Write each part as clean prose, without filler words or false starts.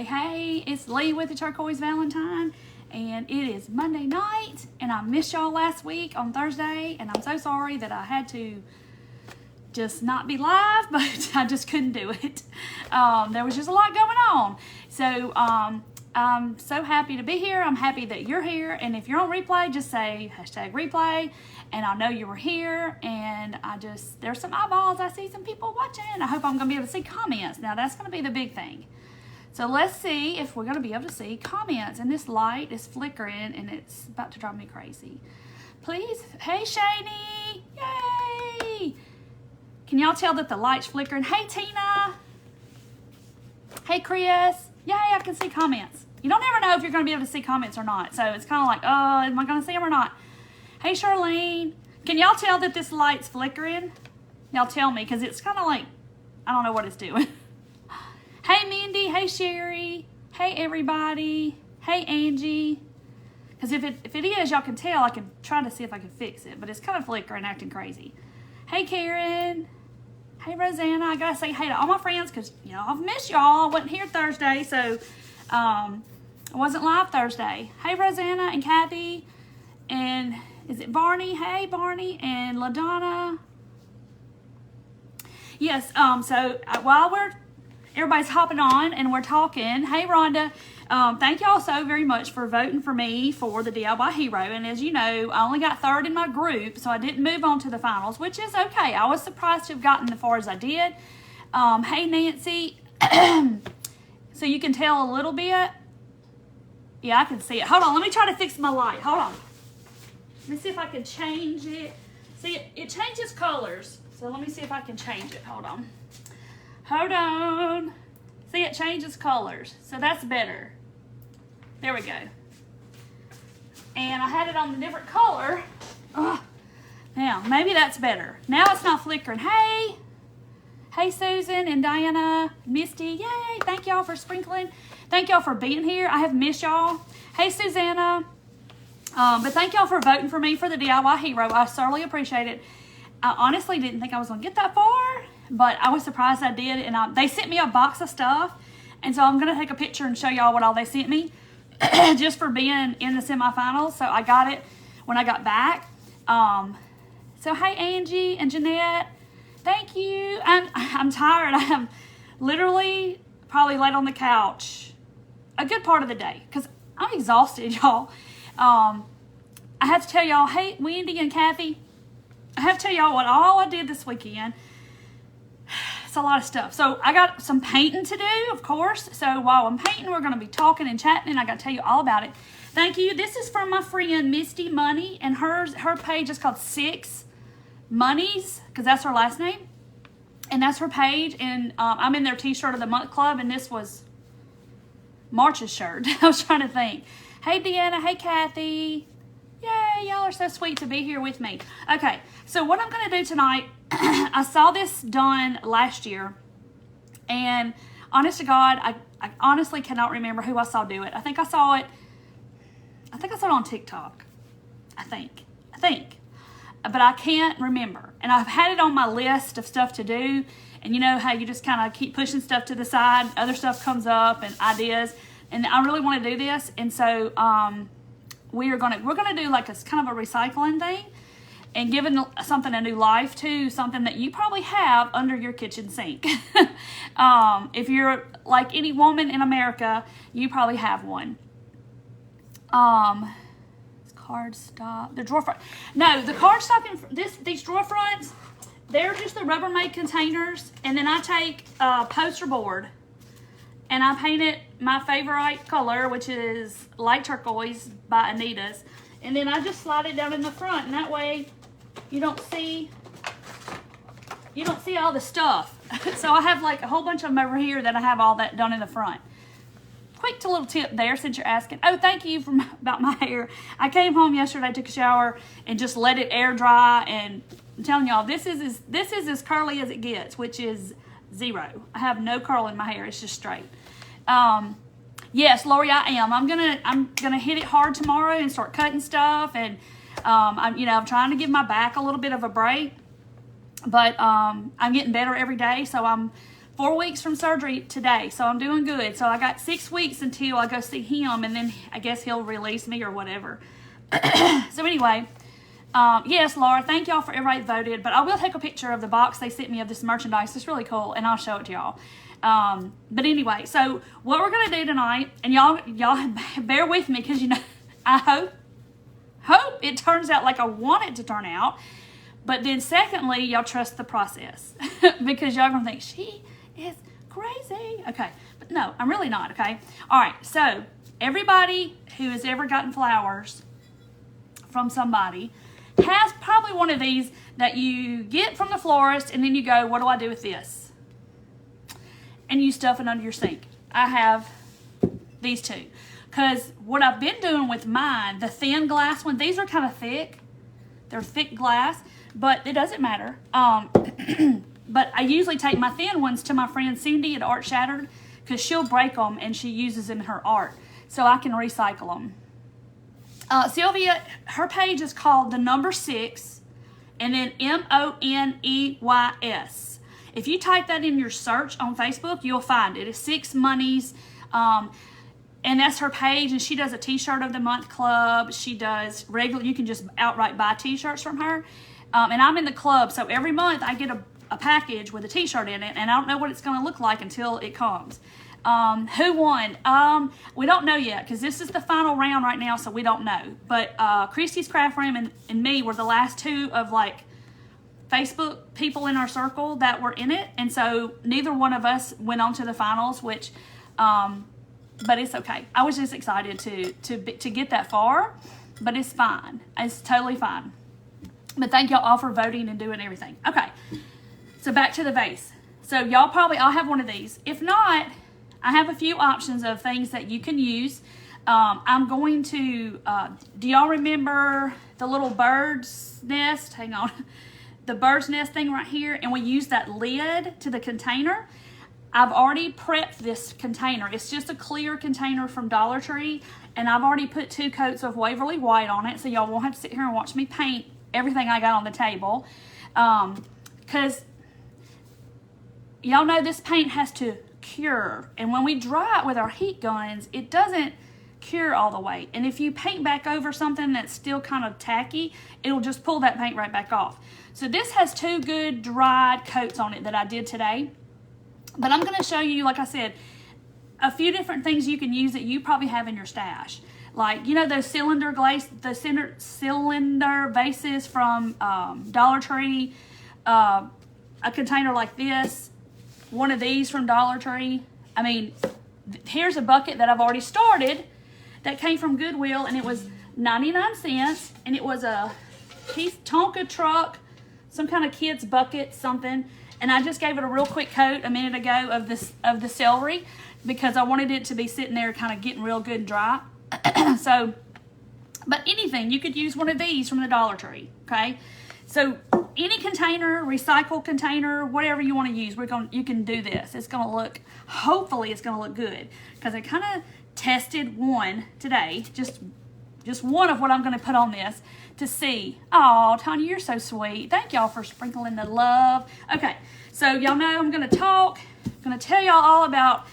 Hey, it's Lee with the Turquoise Valentine, and it is Monday night, and I missed y'all last week on Thursday, and I'm so sorry that I had to just not be live, but I just couldn't do it. There was just a lot going on. So I'm so happy to be here. I'm happy that you're here, and if you're on replay, just say #replay, and I'll know you were here. And there's some eyeballs. I see some people watching. I hope I'm going to be able to see comments. Now, that's going to be the big thing. So let's see if we're going to be able to see comments. And this light is flickering, and it's about to drive me crazy. Please. Hey, Shani. Yay. Can y'all tell that the light's flickering? Hey, Tina. Hey, Chris. Yay, I can see comments. You don't ever know if you're going to be able to see comments or not. So it's kind of like, oh, am I going to see them or not? Hey, Charlene. Can y'all tell that this light's flickering? Y'all tell me, because it's kind of like, I don't know what it's doing. Hey, Mindy. Hey, Sherry. Hey, everybody. Hey, Angie. Because if it is, y'all can tell. I can try to see if I can fix it. But it's kind of flickering, acting crazy. Hey, Karen. Hey, Rosanna. I got to say hey to all my friends because, I've missed y'all. I wasn't here Thursday, so I wasn't live Thursday. Hey, Rosanna and Kathy. And is it Barney? Hey, Barney. And LaDonna. Yes, so while everybody's hopping on and we're talking. Hey, Rhonda. Thank y'all so very much for voting for me for the DIY Hero. And as you know, I only got third in my group, so I didn't move on to the finals, which is okay. I was surprised to have gotten as far as I did. Hey, Nancy. So you can tell a little bit. Yeah, I can see it. Hold on. Let me try to fix my light. Hold on. Let me see if I can change it. See, it changes colors. So let me see if I can change it. Hold on. Hold on. See, it changes colors. So that's better. There we go. And I had it on a different color. Now, maybe that's better. Now it's not flickering. Hey. Hey, Susan and Diana. Misty. Yay. Thank y'all for sprinkling. Thank y'all for being here. I have missed y'all. Hey, Susanna. But thank y'all for voting for me for the DIY Hero. I certainly appreciate it. I honestly didn't think I was going to get that far, but I was surprised I did. And they sent me a box of stuff. And so I'm going to take a picture and show y'all what all they sent me just for being in the semifinals. So I got it when I got back. So hey, Angie and Jeanette. Thank you. I'm tired. I am literally probably laid on the couch a good part of the day because I'm exhausted, y'all. I have to tell y'all, hey, Wendy and Kathy, I have to tell y'all what all I did this weekend. It's a lot of stuff. So I got some painting to do, of course. So while I'm painting, we're going to be talking and chatting, and I got to tell you all about it. Thank you. This is from my friend Misty Money, and her page is called Six Monies, because that's her last name. And that's her page, and I'm in their T-shirt of the month club, and this was March's shirt. I was trying to think. Hey, Deanna. Hey, Kathy. Yay, y'all are so sweet to be here with me. Okay, so what I'm going to do tonight, I saw this done last year, and honest to God, I honestly cannot remember who I saw do it. I think I saw it on TikTok. I think. But I can't remember. And I've had it on my list of stuff to do, and you know how you just kind of keep pushing stuff to the side, other stuff comes up and ideas, and I really want to do this, and so we're gonna do like a kind of a recycling thing and giving something a new life to something that you probably have under your kitchen sink. If you're like any woman in America, you probably have one. Cardstock, the drawer front. No, the cardstock in these drawer fronts, they're just the Rubbermaid containers, and then I take poster board and I paint it my favorite color, which is light turquoise by Anita's. And then I just slide it down in the front, and that way you don't see all the stuff. So I have like a whole bunch of them over here that I have all that done in the front. Quick little tip there since you're asking. Oh, thank you about my hair. I came home yesterday, took a shower, and just let it air dry. And I'm telling y'all, this is as curly as it gets, which is 0. I have no curl in my hair. It's just straight. Yes, Lori, I am. I'm gonna hit it hard tomorrow and start cutting stuff. And I'm trying to give my back a little bit of a break, but I'm getting better every day. So I'm 4 weeks from surgery today, so I'm doing good. So I got 6 weeks until I go see him, and then I guess he'll release me or whatever. So anyway, yes, Laura, thank y'all for everybody that voted, but I will take a picture of the box they sent me of this merchandise. It's really cool, and I'll show it to y'all. But anyway, so what we're going to do tonight, and y'all bear with me, because, you know, I hope it turns out like I want it to turn out. But then secondly, y'all trust the process because y'all going to think, she is crazy. Okay, but no, I'm really not, okay? All right, so everybody who has ever gotten flowers from somebody has probably one of these that you get from the florist and then you go, what do I do with this? And you stuff it under your sink. I have these two. Because what I've been doing with mine, the thin glass one, these are kind of thick. They're thick glass, but it doesn't matter. But I usually take my thin ones to my friend Cindy at Art Shattered because she'll break them and she uses them in her art. So I can recycle them. Sylvia, her page is called The Number 6 and then Moneys. If you type that in your search on Facebook, you'll find it. It's 6 Monies. And that's her page, and she does a t-shirt of the month club. She does regular, you can just outright buy t-shirts from her. And I'm in the club, so every month I get a package with a t-shirt in it, and I don't know what it's going to look like until it comes. Who won? We don't know yet, because this is the final round right now, so we don't know. But Christy's Craft Room and me were the last 2 of, like, Facebook people in our circle that were in it, and so neither one of us went on to the finals, which... but it's okay. I was just excited to get that far, but it's fine. It's totally fine. But thank y'all all for voting and doing everything. Okay, so back to the vase. So y'all probably all have one of these. If not, I have a few options of things that you can use. I'm going to, do y'all remember the little bird's nest? Hang on. The bird's nest thing right here, and we use that lid to the container. I've already prepped this container. It's just a clear container from Dollar Tree, and I've already put 2 coats of Waverly White on it, so y'all won't have to sit here and watch me paint everything I got on the table. Because y'all know this paint has to cure, and when we dry it with our heat guns, it doesn't cure all the way. And if you paint back over something that's still kind of tacky, it'll just pull that paint right back off. So this has 2 good dried coats on it that I did today. But I'm going to show you, like I said, a few different things you can use that you probably have in your stash. Like, you know, those cylinder vases from Dollar Tree, a container like this, one of these from Dollar Tree. I mean, here's a bucket that I've already started that came from Goodwill, and it was 99 cents, and it was a Tonka truck, some kind of kid's bucket, something. And I just gave it a real quick coat a minute ago of the celery because I wanted it to be sitting there kind of getting real good and dry. So, but anything, you could use one of these from the Dollar Tree, okay? So any container, recycled container, whatever you want to use, you can do this. It's going to look, hopefully it's going to look good because I kind of tested one today, just one of what I'm going to put on this to see. Oh, Tanya, you're so sweet. Thank y'all for sprinkling the love. Okay, so y'all know I'm going to talk. I'm going to tell y'all all about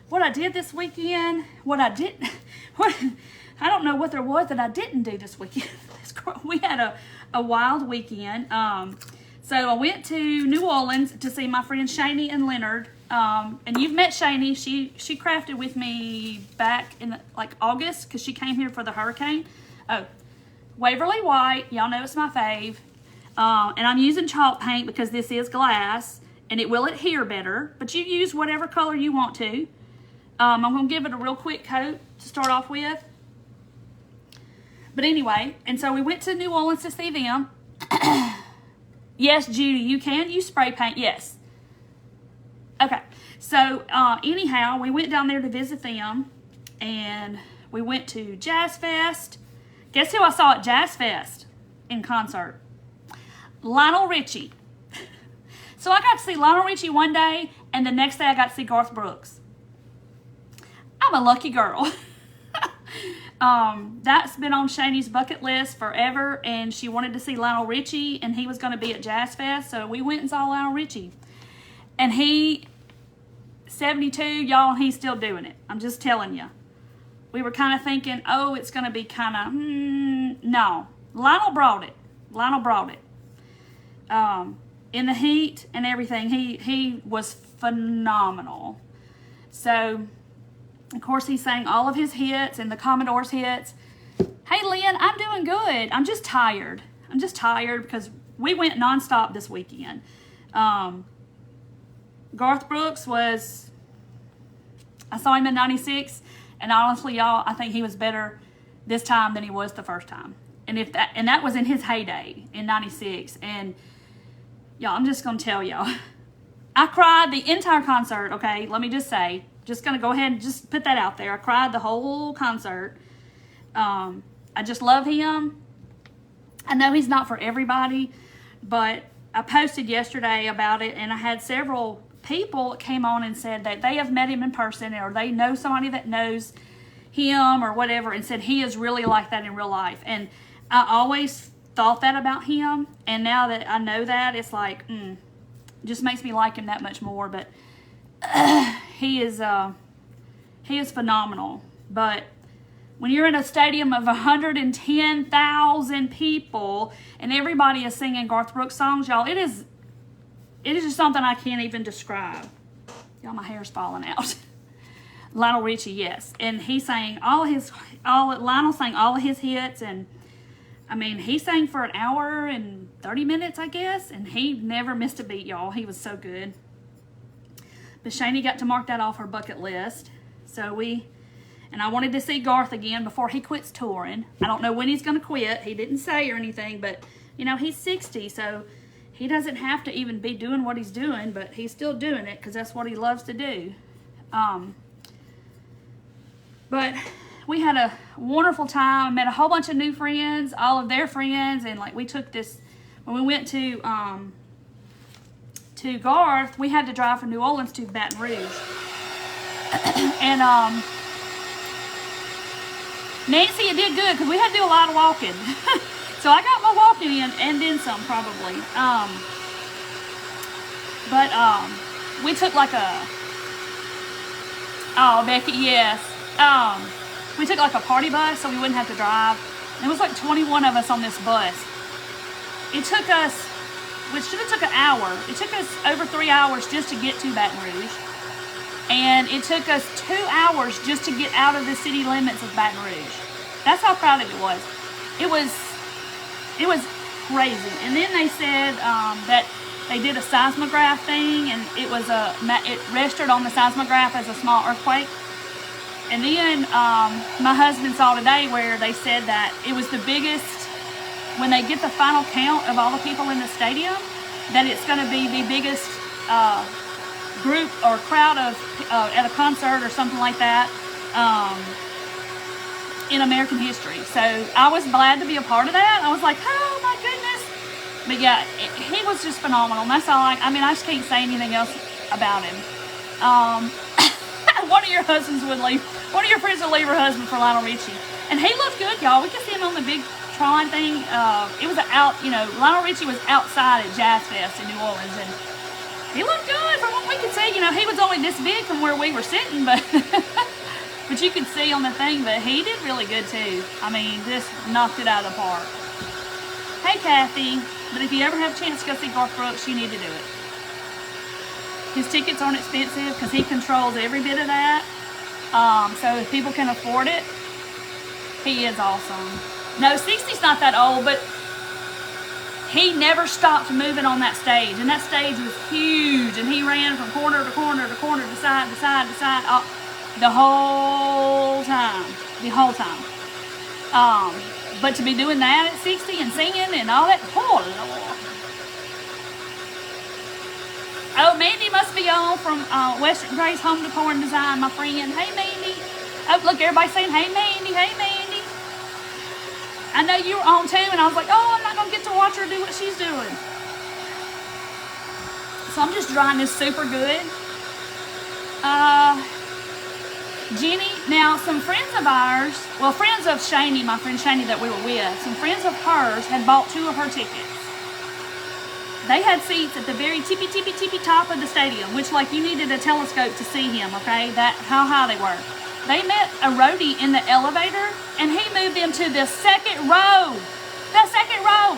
what I did this weekend, what I didn't. I don't know what there was that I didn't do this weekend. We had a wild weekend. So I went to New Orleans to see my friends Shani and Leonard. And you've met Shani. She crafted with me back in like August because she came here for the hurricane. Oh, Waverly White. Y'all know it's my fave. And I'm using chalk paint because this is glass and it will adhere better. But you use whatever color you want to. I'm going to give it a real quick coat to start off with. But anyway, and so we went to New Orleans to see them. Yes, Judy, you can use spray paint. Yes. Okay. So anyhow, we went down there to visit them. And we went to Jazz Fest. Guess who I saw at Jazz Fest in concert? Lionel Richie. So I got to see Lionel Richie one day, and the next day I got to see Garth Brooks. I'm a lucky girl. That's been on Shani's bucket list forever, and she wanted to see Lionel Richie, and he was going to be at Jazz Fest, so we went and saw Lionel Richie. And he 72, y'all, and he's still doing it. I'm just telling you. We were kind of thinking, oh, it's going to be kind of, no. Lionel brought it. Lionel brought it. In the heat and everything, he was phenomenal. So, of course, he sang all of his hits and the Commodore's hits. Hey, Lynn, I'm doing good. I'm just tired. I'm just tired because we went nonstop this weekend. Garth Brooks was, I saw him in 96, and honestly, y'all, I think he was better this time than he was the first time. And that was in his heyday in 96. And y'all, I'm just going to tell y'all, I cried the entire concert, okay? Let me just say, just going to go ahead and just put that out there. I cried the whole concert. I just love him. I know he's not for everybody, but I posted yesterday about it, and I had several people that came on and said that they have met him in person, or they know somebody that knows him or whatever, and said he is really like that in real life. And I always thought that about him, and now that I know that, it's like, just makes me like him that much more. But he is phenomenal. But when you're in a stadium of 110,000 people and everybody is singing Garth Brooks songs, y'all, it is just something I can't even describe. Y'all, my hair's falling out. Lionel Richie, yes. And he sang Lionel sang all of his hits, and I mean, he sang for an hour and 30 minutes, I guess, and he never missed a beat, y'all. He was so good. But Shani got to mark that off her bucket list. And I wanted to see Garth again before he quits touring. I don't know when he's going to quit. He didn't say or anything, but, you know, he's 60, so he doesn't have to even be doing what he's doing, but he's still doing it because that's what he loves to do. But we had a wonderful time. Met a whole bunch of new friends, all of their friends, and like we took this when we went to Garth. We had to drive from New Orleans to Baton Rouge, and Nancy, it did good because we had to do a lot of walking. So I got my walking in and then some probably. But we took like Becky, yes. We took like a party bus so we wouldn't have to drive. And it was like 21 of us on this bus. It took us, which should have took an hour. It took us over 3 hours just to get to Baton Rouge. And it took us 2 hours just to get out of the city limits of Baton Rouge. That's how crowded it was. It was crazy. And then they said that they did a seismograph thing, and it registered on the seismograph as a small earthquake. And then my husband saw today where they said that it was the biggest, when they get the final count of all the people in the stadium, that it's going to be the biggest group or crowd of at a concert or something like that in American history. So I was glad to be a part of that. I was like, oh my goodness. But yeah, he was just phenomenal. And that's all I just can't say anything else about him. One of your friends would leave her husband for Lionel Richie. And he looked good, y'all. We could see him on the big Tron thing. It was Lionel Richie was outside at Jazz Fest in New Orleans, and he looked good from what we could see. You know, he was only this big from where we were sitting, but but you could see on the thing, but he did really good too. I mean, just knocked it out of the park. Hey, Kathy. But if you ever have a chance to go see Garth Brooks, you need to do it. His tickets aren't expensive because he controls every bit of that. So if people can afford it, he is awesome. No, 60's not that old, but he never stopped moving on that stage. And that stage was huge. And he ran from corner to corner to corner to side to side to side the whole time. The whole time. But to be doing that at 60 and singing and all that, oh Lord. Oh, Mandy must be on from Western Grace Home Decor and Design, my friend. Hey, Mandy. Oh, look, everybody's saying, hey, Mandy, hey, Mandy. I know you were on too, and I was like, oh, I'm not going to get to watch her do what she's doing. So I'm just drying this super good. Jenny, now some friends of ours, well, friends of Shani, my friend Shani that we were with, some friends of hers had bought 2 of her tickets. They had seats at the very tippy top of the stadium, which like you needed a telescope to see him, okay? That how high they were. They met a roadie in the elevator, and he moved them to the second row. The second row.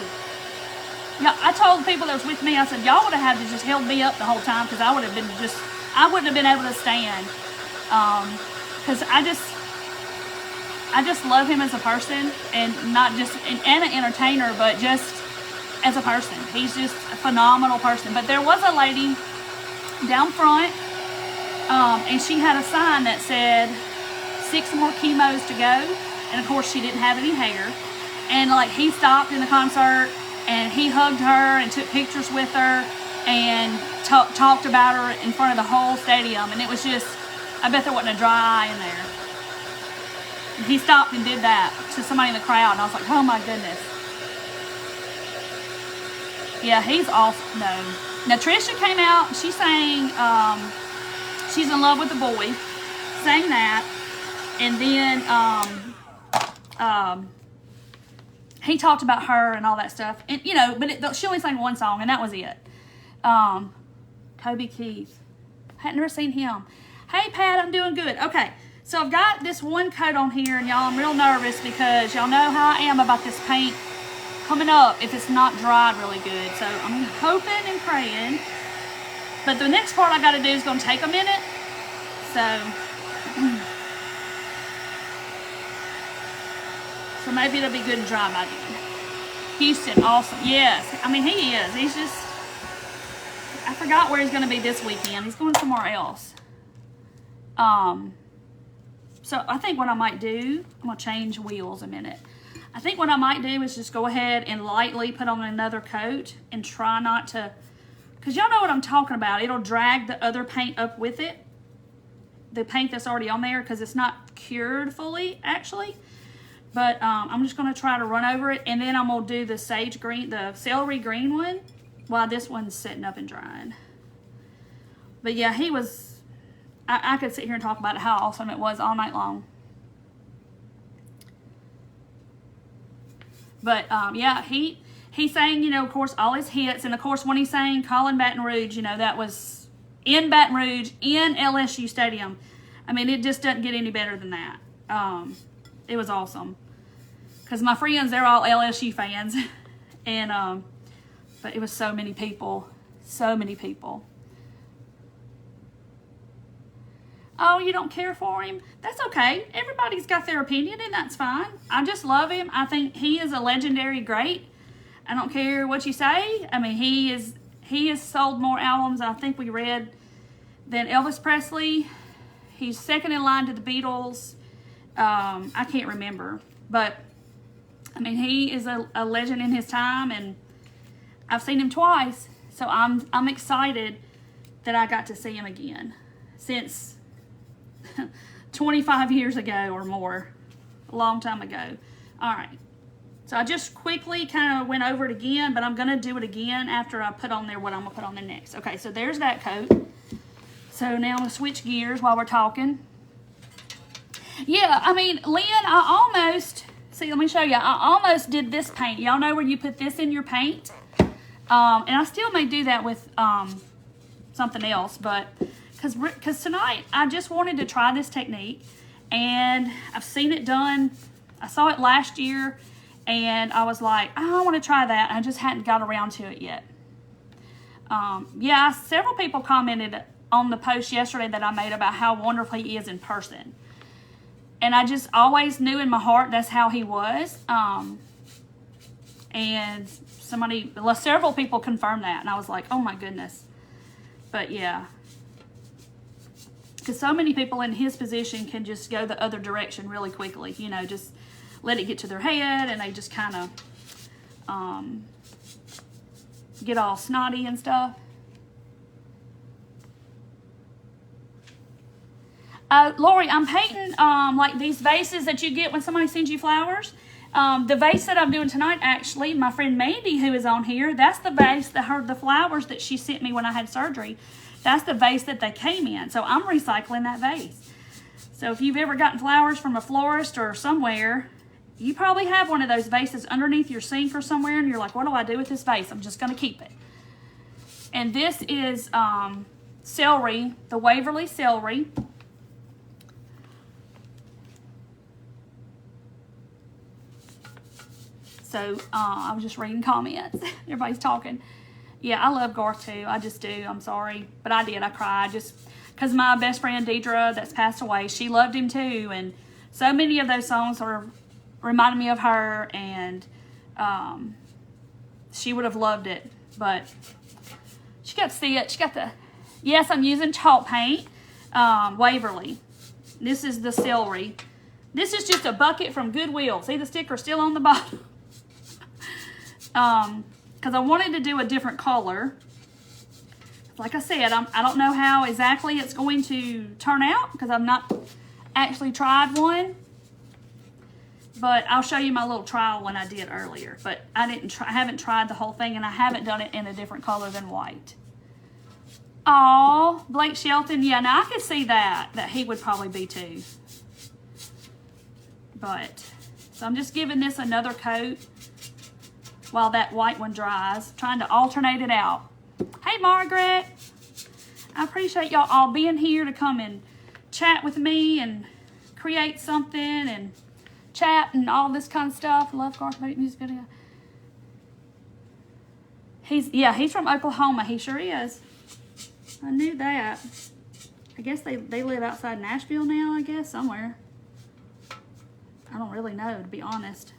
Yeah, I told the people that was with me, I said, y'all would have had to just held me up the whole time because I wouldn't have been able to stand. Because I just love him as a person, and not just and an entertainer, but just as a person. He's just a phenomenal person. But there was a lady down front, and she had a sign that said 6 more chemos to go, and of course she didn't have any hair. And like he stopped in the concert and he hugged her and took pictures with her and talked about her in front of the whole stadium, and it was just, I bet there wasn't a dry eye in there. And he stopped and did that to somebody in the crowd, and I was like, oh my goodness. Yeah, he's awesome. No. Now Trisha came out, she sang She's in Love with the Boy, sang that, and then he talked about her and all that stuff, and you know, but she only sang one song, and that was it. Toby Keith, hadn't never seen him. Hey Pat, I'm doing good. Okay, so I've got this one coat on here, and y'all, I'm real nervous because y'all know how I am about this paint coming up if it's not dried really good. So I'm hoping and praying. But the next part I got to do is going to take a minute. So maybe it'll be good and dry by then. Houston, awesome. Yes, I mean he is. He's just, I forgot where he's going to be this weekend. He's going somewhere else. So I think what I might do, I'm going to change wheels a minute. I think what I might do is just go ahead and lightly put on another coat and try not to, because y'all know what I'm talking about. It'll drag the other paint up with it. The paint that's already on there, because it's not cured fully, actually. But I'm just going to try to run over it, and then I'm going to do the sage green, the celery green one, while this one's setting up and drying. But yeah, he was, I could sit here and talk about how awesome it was all night long. But yeah, he sang, you know, of course, all his hits. And of course, when he sang Calling Baton Rouge, you know, that was in Baton Rouge, in LSU Stadium. I mean, it just doesn't get any better than that. It was awesome. Because my friends, they're all LSU fans. And, but it was so many people. So many people. Oh, you don't care for him? That's okay. Everybody's got their opinion, and that's fine. I just love him. I think he is a legendary great. I don't care what you say. I mean, he has sold more albums, I think we read, than Elvis Presley. He's second in line to the Beatles. I can't remember. But, I mean, he is a legend in his time, and I've seen him twice. So I'm excited that I got to see him again. Since 25 years ago or more, a long time ago. All right, so I just quickly kind of went over it again, but I'm going to do it again after I put on there what I'm going to put on there next. Okay, so there's that coat. So now I'm going to switch gears while we're talking. Yeah, I mean, Lynn, I almost, see, let me show you. I almost did this paint. Y'all know where you put this in your paint? And I still may do that with something else, but because tonight I just wanted to try this technique, and I've seen it done. I saw it last year, and I was like, I want to try that. I just hadn't got around to it yet. Yeah, several people commented on the post yesterday that I made about how wonderful he is in person. And I just always knew in my heart that's how he was. And several people confirmed that, and I was like, oh my goodness. But yeah. Because so many people in his position can just go the other direction really quickly. You know, just let it get to their head, and they just kind of get all snotty and stuff. Lori, I'm painting like these vases that you get when somebody sends you flowers. The vase that I'm doing tonight, actually, my friend Mandy, who is on here, that's the vase that the flowers that she sent me when I had surgery. That's the vase that they came in. So I'm recycling that vase. So if you've ever gotten flowers from a florist or somewhere, you probably have one of those vases underneath your sink or somewhere, and you're like, what do I do with this vase? I'm just going to keep it. And this is celery, the Waverly celery. So I was just reading comments. Everybody's talking. Yeah, I love Garth too. I just do. I'm sorry. But I did. I cried just because my best friend Deidre that's passed away, she loved him too. And so many of those songs are reminding me of her. And she would have loved it. But she got to see it. She got the... Yes, I'm using chalk paint. Waverly. This is the celery. This is just a bucket from Goodwill. See the sticker still on the bottom? Because I wanted to do a different color. Like I said, I don't know how exactly it's going to turn out because I've not actually tried one. But I'll show you my little trial one I did earlier. But I haven't tried the whole thing, and I haven't done it in a different color than white. Oh, Blake Shelton. Yeah, now I could see that he would probably be too. But, so I'm just giving this another coat while that white one dries, trying to alternate it out. Hey, Margaret. I appreciate y'all all being here to come and chat with me and create something and chat and all this kind of stuff. Love Garth music video. He's from Oklahoma. He sure is. I knew that. I guess they live outside Nashville now, I guess, somewhere. I don't really know, to be honest.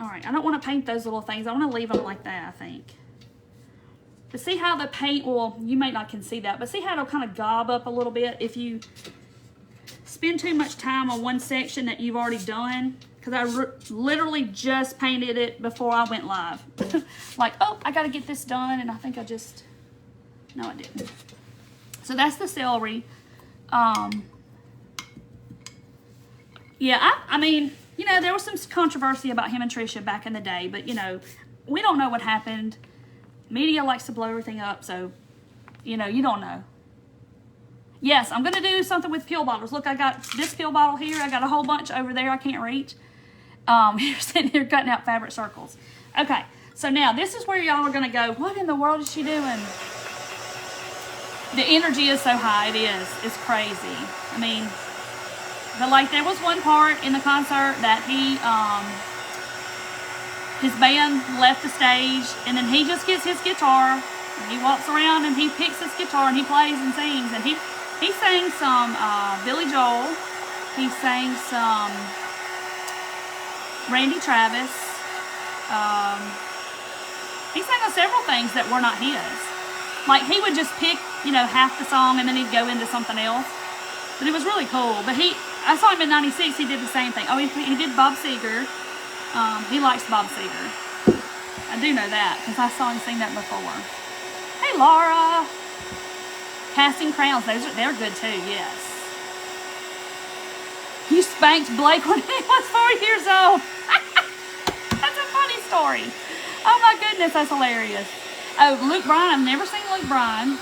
All right, I don't want to paint those little things. I want to leave them like that, I think. But see how the paint will, you may not can see that, but see how it'll kind of gob up a little bit if you spend too much time on one section that you've already done. Because I literally just painted it before I went live. Like, oh, I got to get this done, and I think I just, no, I didn't. So that's the celery. Yeah, I mean, you know, there was some controversy about him and Trisha back in the day, but, you know, we don't know what happened. Media likes to blow everything up, so, you know, you don't know. Yes, I'm going to do something with pill bottles. Look, I got this pill bottle here. I got a whole bunch over there I can't reach. You're sitting here cutting out fabric circles. Okay, so now this is where y'all are going to go, what in the world is she doing? The energy is so high. It is. It's crazy. I mean... But like there was one part in the concert that his band left the stage and then he just gets his guitar and he walks around and he picks his guitar and he plays and sings and he sang some Billy Joel, he sang some Randy Travis, he sang on several things that were not his. Like he would just pick, you know, half the song and then he'd go into something else. But it was really cool. But I saw him in '96. He did the same thing. Oh, he did Bob Seger. He likes Bob Seger. I do know that because I saw him sing that before. Hey, Laura. Casting Crowns. They're good too. Yes. You spanked Blake when he was 4 years old. That's a funny story. Oh my goodness, that's hilarious. Oh, Luke Bryan. I've never seen Luke Bryan.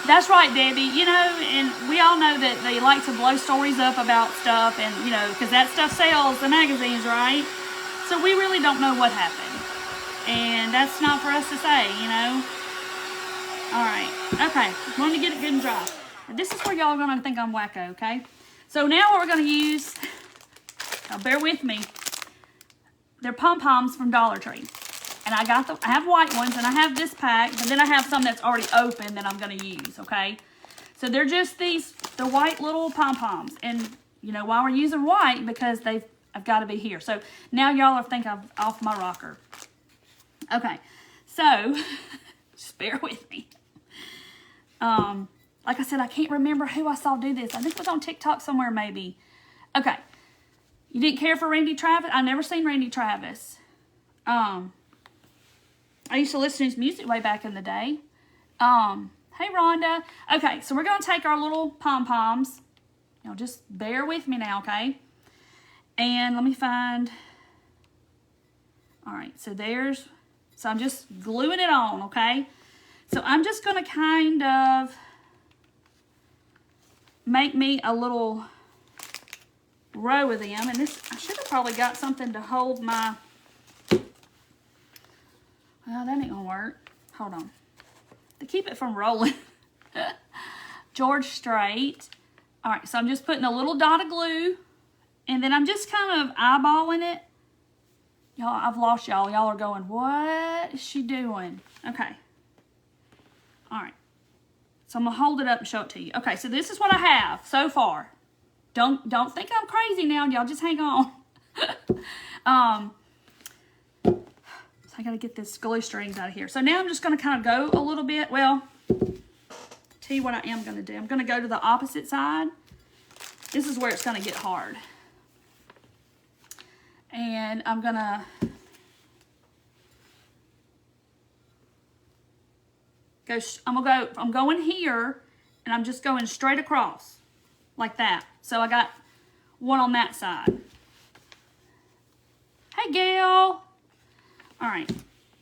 That's right, Debbie. You know, and we all know that they like to blow stories up about stuff and, you know, because that stuff sells the magazines, right? So we really don't know what happened. And that's not for us to say, you know. All right. Okay. Want to get it good and dry. This is where y'all are going to think I'm wacko, okay? So now what we're going to use, bear with me, they're pom-poms from Dollar Tree. And I have white ones, and I have this pack, but then I have some that's already open that I'm going to use, okay? So they're just the white little pom-poms. And, you know, why we're using white? Because I've got to be here. So now y'all are thinking I'm off my rocker. Okay, so just bear with me. Like I said, I can't remember who I saw do this. I think it was on TikTok somewhere maybe. Okay, you didn't care for Randy Travis? I never seen Randy Travis. I used to listen to his music way back in the day. Hey, Rhonda. Okay, so we're going to take our little pom-poms. You know, just bear with me now, okay? And let me find... All right, so I'm just gluing it on, okay? So I'm just going to kind of make me a little row of them. And this, I should have probably got something to hold my... Well, that ain't gonna work. Hold on. To keep it from rolling. George Strait. All right, so I'm just putting a little dot of glue, and then I'm just kind of eyeballing it. Y'all, I've lost y'all. Y'all are going, what is she doing? Okay. All right. So I'm gonna hold it up and show it to you. Okay, so this is what I have so far. Don't think I'm crazy now. Y'all just hang on. So I gotta get this glue strings out of here. So now I'm just gonna kind of go a little bit. Well, tell you what I am gonna do. I'm gonna go to the opposite side. This is where it's gonna get hard. And I'm gonna I'm going here, and I'm just going straight across like that. So I got one on that side. Hey, Gail. All right.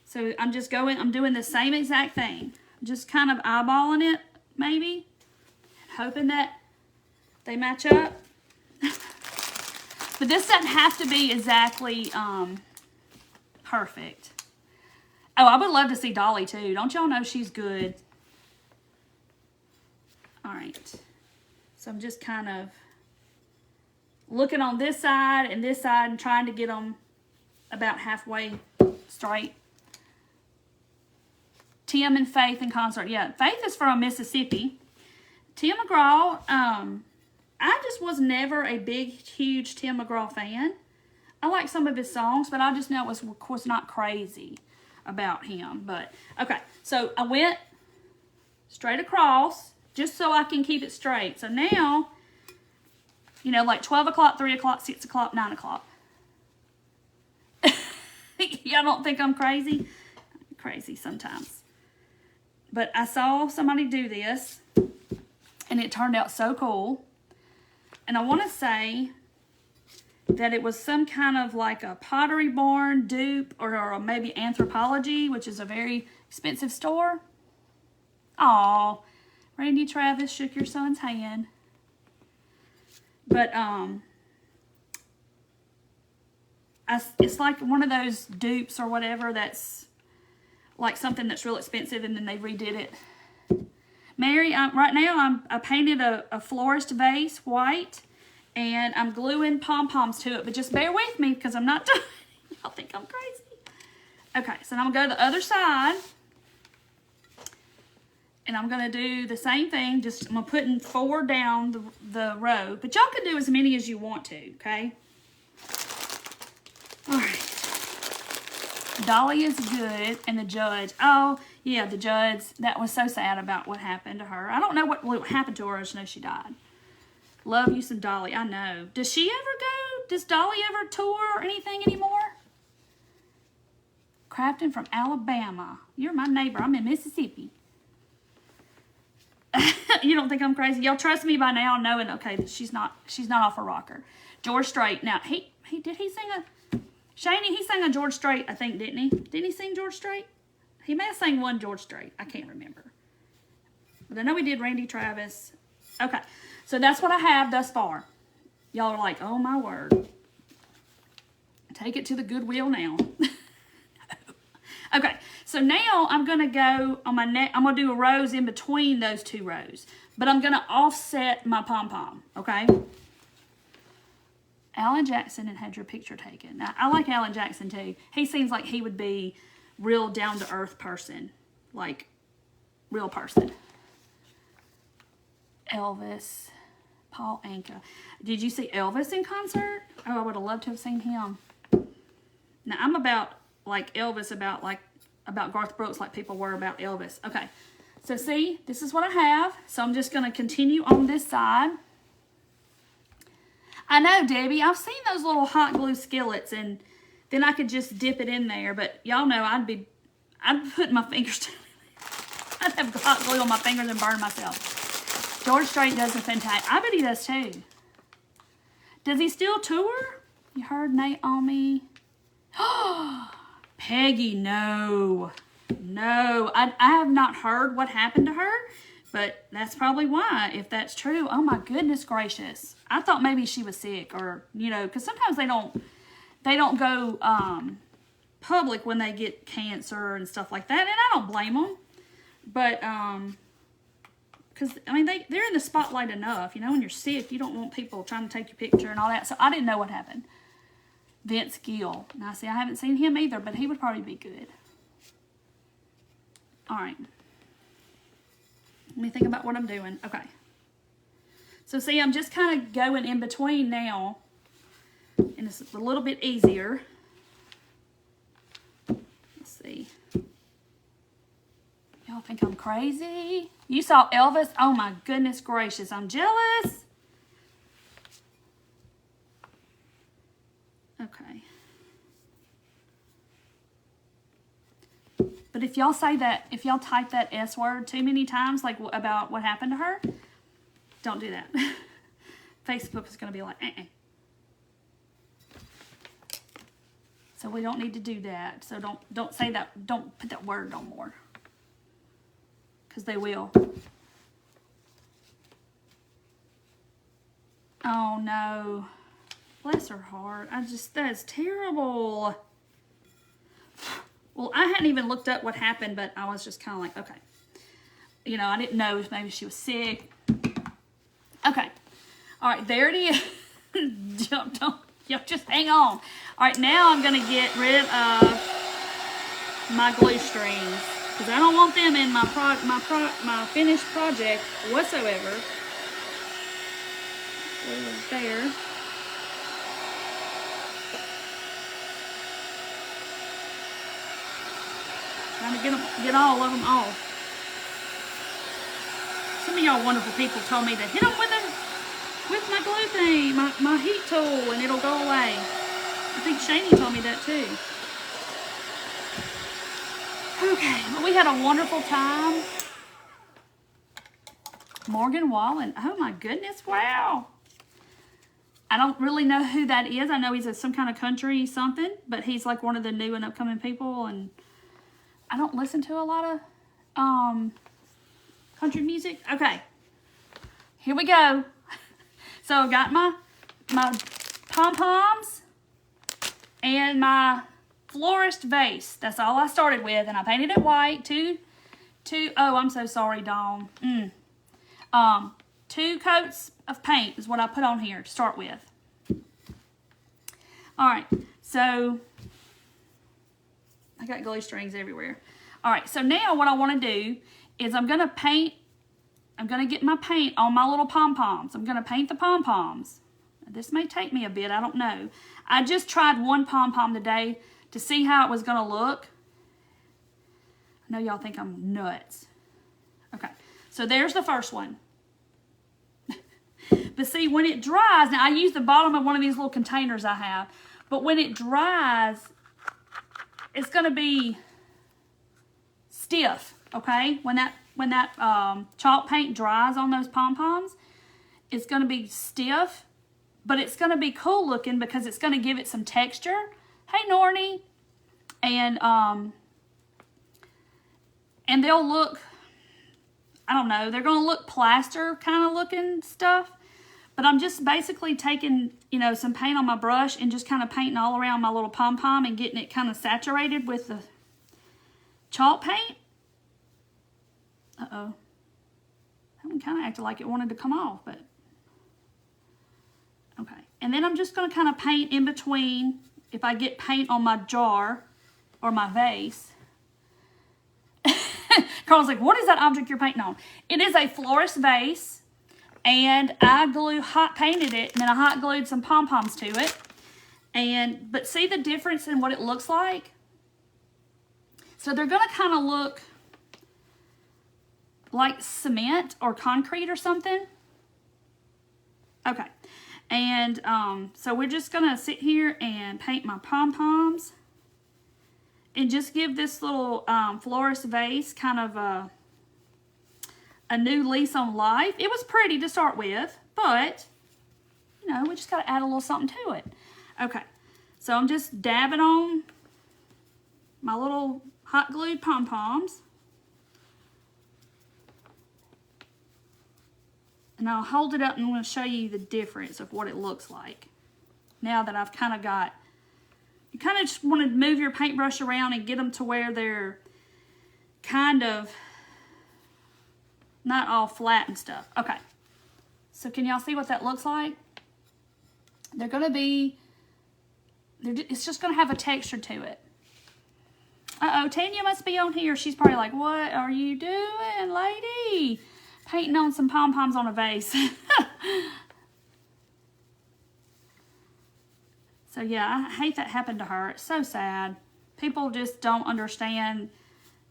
So I'm doing the same exact thing. Just kind of eyeballing it, maybe, hoping that they match up. But this doesn't have to be exactly perfect. Oh, I would love to see Dolly too. Don't y'all know she's good? All right. So I'm just kind of looking on this side and trying to get them about halfway straight. Tim and Faith in concert. Yeah, Faith is from Mississippi. Tim McGraw, I just was never a big, huge Tim McGraw fan. I like some of his songs, but I just know it was, of course, not crazy about him. But, okay, so I went straight across just so I can keep it straight. So now, you know, like 12 o'clock, 3 o'clock, 6 o'clock, 9 o'clock. Y'all don't think I'm crazy? I'm crazy sometimes. But I saw somebody do this, and it turned out so cool. And I want to say that it was some kind of like a Pottery Barn dupe, or maybe Anthropology, which is a very expensive store. Aw, Randy Travis shook your son's hand. But it's like one of those dupes or whatever that's like something that's real expensive, and then they redid it. Mary, right now I painted a florist vase white, and I'm gluing pom-poms to it, but just bear with me because I'm not done. Y'all think I'm crazy. Okay, so now I'm going to go to the other side, and I'm going to do the same thing. Just I'm going to put 4 down the row, but y'all can do as many as you want to, okay? All right. Dolly is good, and the judge. Oh, yeah, the judge. That was so sad about what happened to her. I don't know what happened to her. I just know she died. Love you some Dolly. I know. Does she ever go? Does Dolly ever tour or anything anymore? Crafton from Alabama. You're my neighbor. I'm in Mississippi. You don't think I'm crazy? Y'all trust me by now knowing, okay, that she's not off a rocker. George Strait. Now, did he sing a... Shaney, he sang a George Strait, I think, didn't he? Didn't he sing George Strait? He may have sang one George Strait. I can't remember. But I know he did Randy Travis. Okay, so that's what I have thus far. Y'all are like, oh my word. Take it to the Goodwill now. Okay, so now I'm going to go on my neck. I'm going to do a rose in between those 2 rows. But I'm going to offset my pom-pom, okay? Alan Jackson and had your picture taken. Now, I like Alan Jackson too. He seems like he would be real down-to-earth person. Like, real person. Elvis. Paul Anka. Did you see Elvis in concert? Oh, I would have loved to have seen him. Now, I'm about like Elvis, about Garth Brooks, like people were about Elvis. Okay, so see, this is what I have. So I'm just going to continue on this side. I know, Debbie, I've seen those little hot glue skillets, and then I could just dip it in there. But y'all know I'd put my fingers to I'd have hot glue on my fingers and burn myself. George Strait does a fantastic. I bet he does too. Does he still tour? You heard Naomi? Peggy, no. No, I have not heard what happened to her. But that's probably why, if that's true. Oh, my goodness gracious. I thought maybe she was sick, or, you know, because sometimes they don't go, public when they get cancer and stuff like that, and I don't blame them. But because I mean they're in the spotlight enough, you know. When you're sick, you don't want people trying to take your picture and all that. So I didn't know what happened. Vince Gill. Now see, I haven't seen him either, but he would probably be good. All right. Let me think about what I'm doing. Okay. So see, I'm just kind of going in between now, and it's a little bit easier. Let's see. Y'all think I'm crazy? You saw Elvis? Oh my goodness gracious, I'm jealous. Okay. But if y'all say that, if y'all type that S word too many times, like about what happened to her, don't do that. Facebook is going to be like, So we don't need to do that. So don't say that. Don't put that word no more. Because they will. Oh no. Bless her heart. That is terrible. Well, I hadn't even looked up what happened, but I was just kind of like, okay. You know, I didn't know if maybe she was sick. Okay. All right, there it is. Just hang on. All right, now I'm going to get rid of my glue strings because I don't want them in my finished project whatsoever. There. Trying to get all of them off. Some of y'all wonderful people told me to hit them with my glue thing, my heat tool, and it'll go away. I think Shani told me that too. Okay, well, we had a wonderful time. Morgan Wallen. Oh my goodness, wow. I don't really know who that is. I know he's some kind of country something, but he's like one of the new and upcoming people, and I don't listen to a lot of country music. Okay, here we go. So I got my pom-poms and my florist vase. That's all I started with, and I painted it white. Oh, I'm so sorry, Dawn. 2 coats of paint is what I put on here to start with. All right, so I got glue strings everywhere. All right, so now what I want to do is I'm going to get my paint on my little pom-poms. I'm going to paint the pom-poms. This may take me a bit, I don't know. I just tried one pom-pom today to see how it was going to look. I know y'all think I'm nuts. Okay, so there's the first one. But see, when it dries, now I use the bottom of one of these little containers I have, but when it dries, it's going to be stiff, okay? When that chalk paint dries on those pom-poms, it's going to be stiff, but it's going to be cool looking because it's going to give it some texture. Hey, Nornie. And they'll look, I don't know, they're going to look plaster kind of looking stuff. But I'm just basically taking, you know, some paint on my brush and just kind of painting all around my little pom-pom and getting it kind of saturated with the chalk paint. Uh-oh. That one kind of acted like it wanted to come off, but okay. And then I'm just going to kind of paint in between. If I get paint on my jar or my vase. Carl's like, what is that object you're painting on? It is a florist vase. And I hot painted it, and then I hot glued some pom-poms to it. But see the difference in what it looks like? So they're going to kind of look like cement or concrete or something. Okay. And so we're just going to sit here and paint my pom-poms. And just give this little florist vase kind of a new lease on life. It was pretty to start with, but, you know, we just got to add a little something to it. Okay, so I'm just dabbing on my little hot glued pom-poms. And I'll hold it up and I'm going to show you the difference of what it looks like. Now that I've kind of got you kind of just want to move your paintbrush around and get them to where they're kind of not all flat and stuff. Okay. So can y'all see what that looks like? They're going to be, it's just going to have a texture to it. Uh-oh, Tanya must be on here. She's probably like, what are you doing, lady? Painting on some pom-poms on a vase. So yeah, I hate that happened to her. It's so sad. People just don't understand,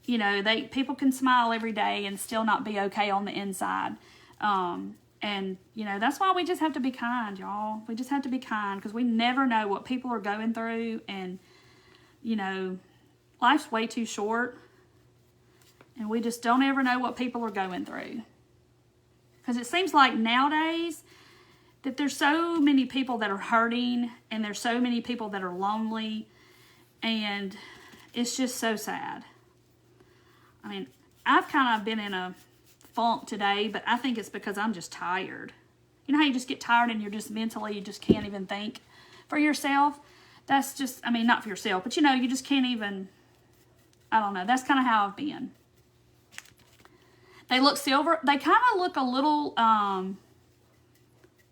you know, people can smile every day and still not be okay on the inside. And, you know, that's why we just have to be kind, y'all. We just have to be kind because we never know what people are going through. And, you know, life's way too short. And we just don't ever know what people are going through. Because it seems like nowadays that there's so many people that are hurting. And there's so many people that are lonely. And it's just so sad. I mean, I've kind of been in a funk today, but I think it's because I'm just tired. You know how you just get tired and you're just mentally, you just can't even think for yourself? That's just, I mean, not for yourself, but you know, you just can't even, I don't know. That's kind of how I've been. They look silver. They kind of look a little,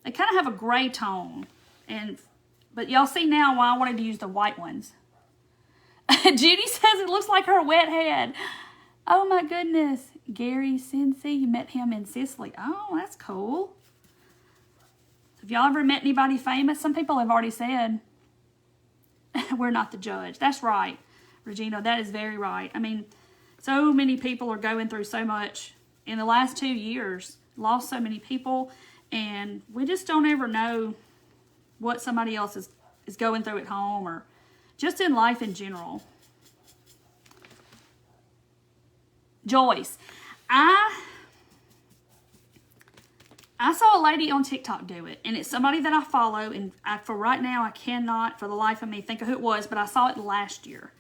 they kind of have a gray tone. But y'all see now why I wanted to use the white ones. Judy says it looks like her wet head. Oh my goodness. Gary Cincy, you met him in Sicily. Oh, that's cool. Have y'all ever met anybody famous? Some people have already said, we're not the judge. That's right, Regina. That is very right. I mean, so many people are going through so much in the last 2 years. Lost so many people. And we just don't ever know what somebody else is going through at home or just in life in general. Joyce, I saw a lady on TikTok do it, and it's somebody that I follow, and for right now, I cannot for the life of me think of who it was, but I saw it last year.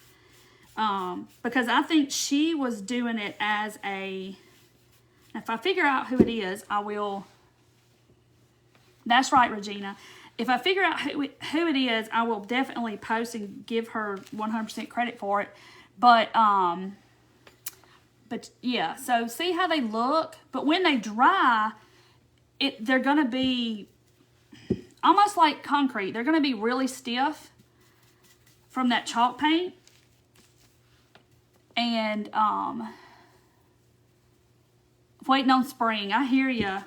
Because I think she was doing it as if I figure out who it is, I will, that's right, Regina. If I figure out who it is, I will definitely post and give her 100% credit for it. But yeah, so see how they look? But when they dry, they're going to be almost like concrete. They're going to be really stiff from that chalk paint. And waiting on spring. I hear you.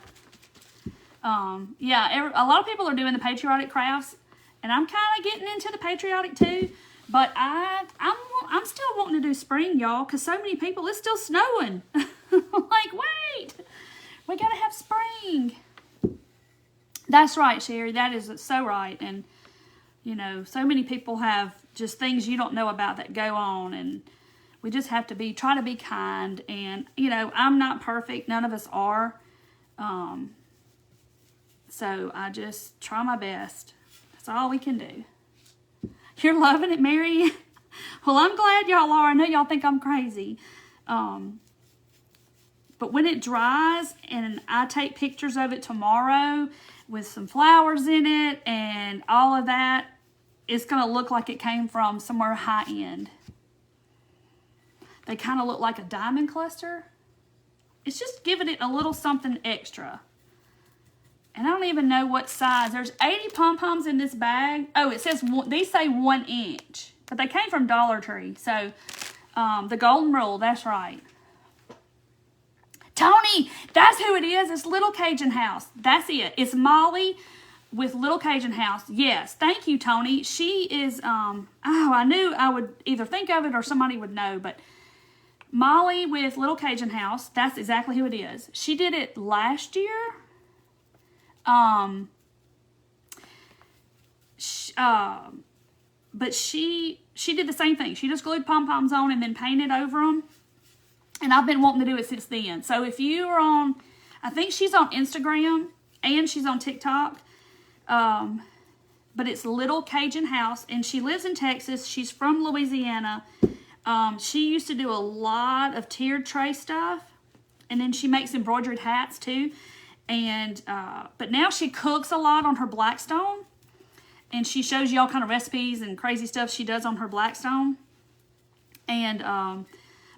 Yeah, a lot of people are doing the patriotic crafts, and I'm kind of getting into the patriotic too. But I'm still wanting to do spring, y'all, because so many people, it's still snowing. Like, wait, we got to have spring. That's right, Sherry. That is so right. And, you know, so many people have just things you don't know about that go on. And we just have to try to be kind. And, you know, I'm not perfect. None of us are. So I just try my best. That's all we can do. You're loving it, Mary? Well, I'm glad y'all are. I know y'all think I'm crazy. But when it dries and I take pictures of it tomorrow with some flowers in it and all of that, it's going to look like it came from somewhere high end. They kind of look like a diamond cluster. It's just giving it a little something extra. And I don't even know what size. There's 80 pom-poms in this bag. Oh, it says, these say 1 inch. But they came from Dollar Tree. So, the golden rule, that's right. Tony, that's who it is. It's Little Cajun House. That's it. It's Molly with Little Cajun House. Yes, thank you, Tony. She is, I knew I would either think of it or somebody would know. But Molly with Little Cajun House, that's exactly who it is. She did it last year. But she did the same thing. She just glued pom-poms on and then painted over them. And I've been wanting to do it since then. So if you are on, I think she's on Instagram and she's on TikTok. But it's Little Cajun House, and she lives in Texas. She's from Louisiana. She used to do a lot of tiered tray stuff. And then she makes embroidered hats too. And, but now she cooks a lot on her Blackstone. and she shows you all kind of recipes and crazy stuff she does on her Blackstone. And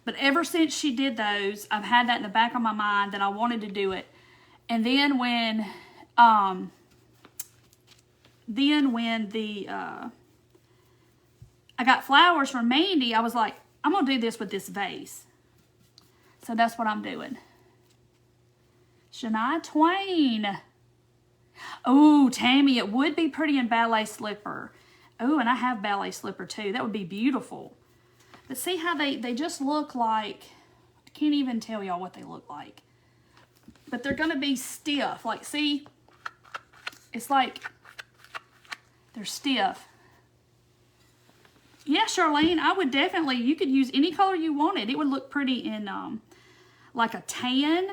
but ever since she did those, I've had that in the back of my mind that I wanted to do it. And then when I got flowers from Mandy, I was like, I'm gonna do this with this vase. So that's what I'm doing. Shania Twain. Oh, Tammy, it would be pretty in ballet slipper. Oh, and I have ballet slipper too. That would be beautiful. But see how they just look like, I can't even tell y'all what they look like. But they're gonna be stiff. Like, see, it's like they're stiff. Yeah, Charlene, I would definitely, you could use any color you wanted. It would look pretty in like a tan.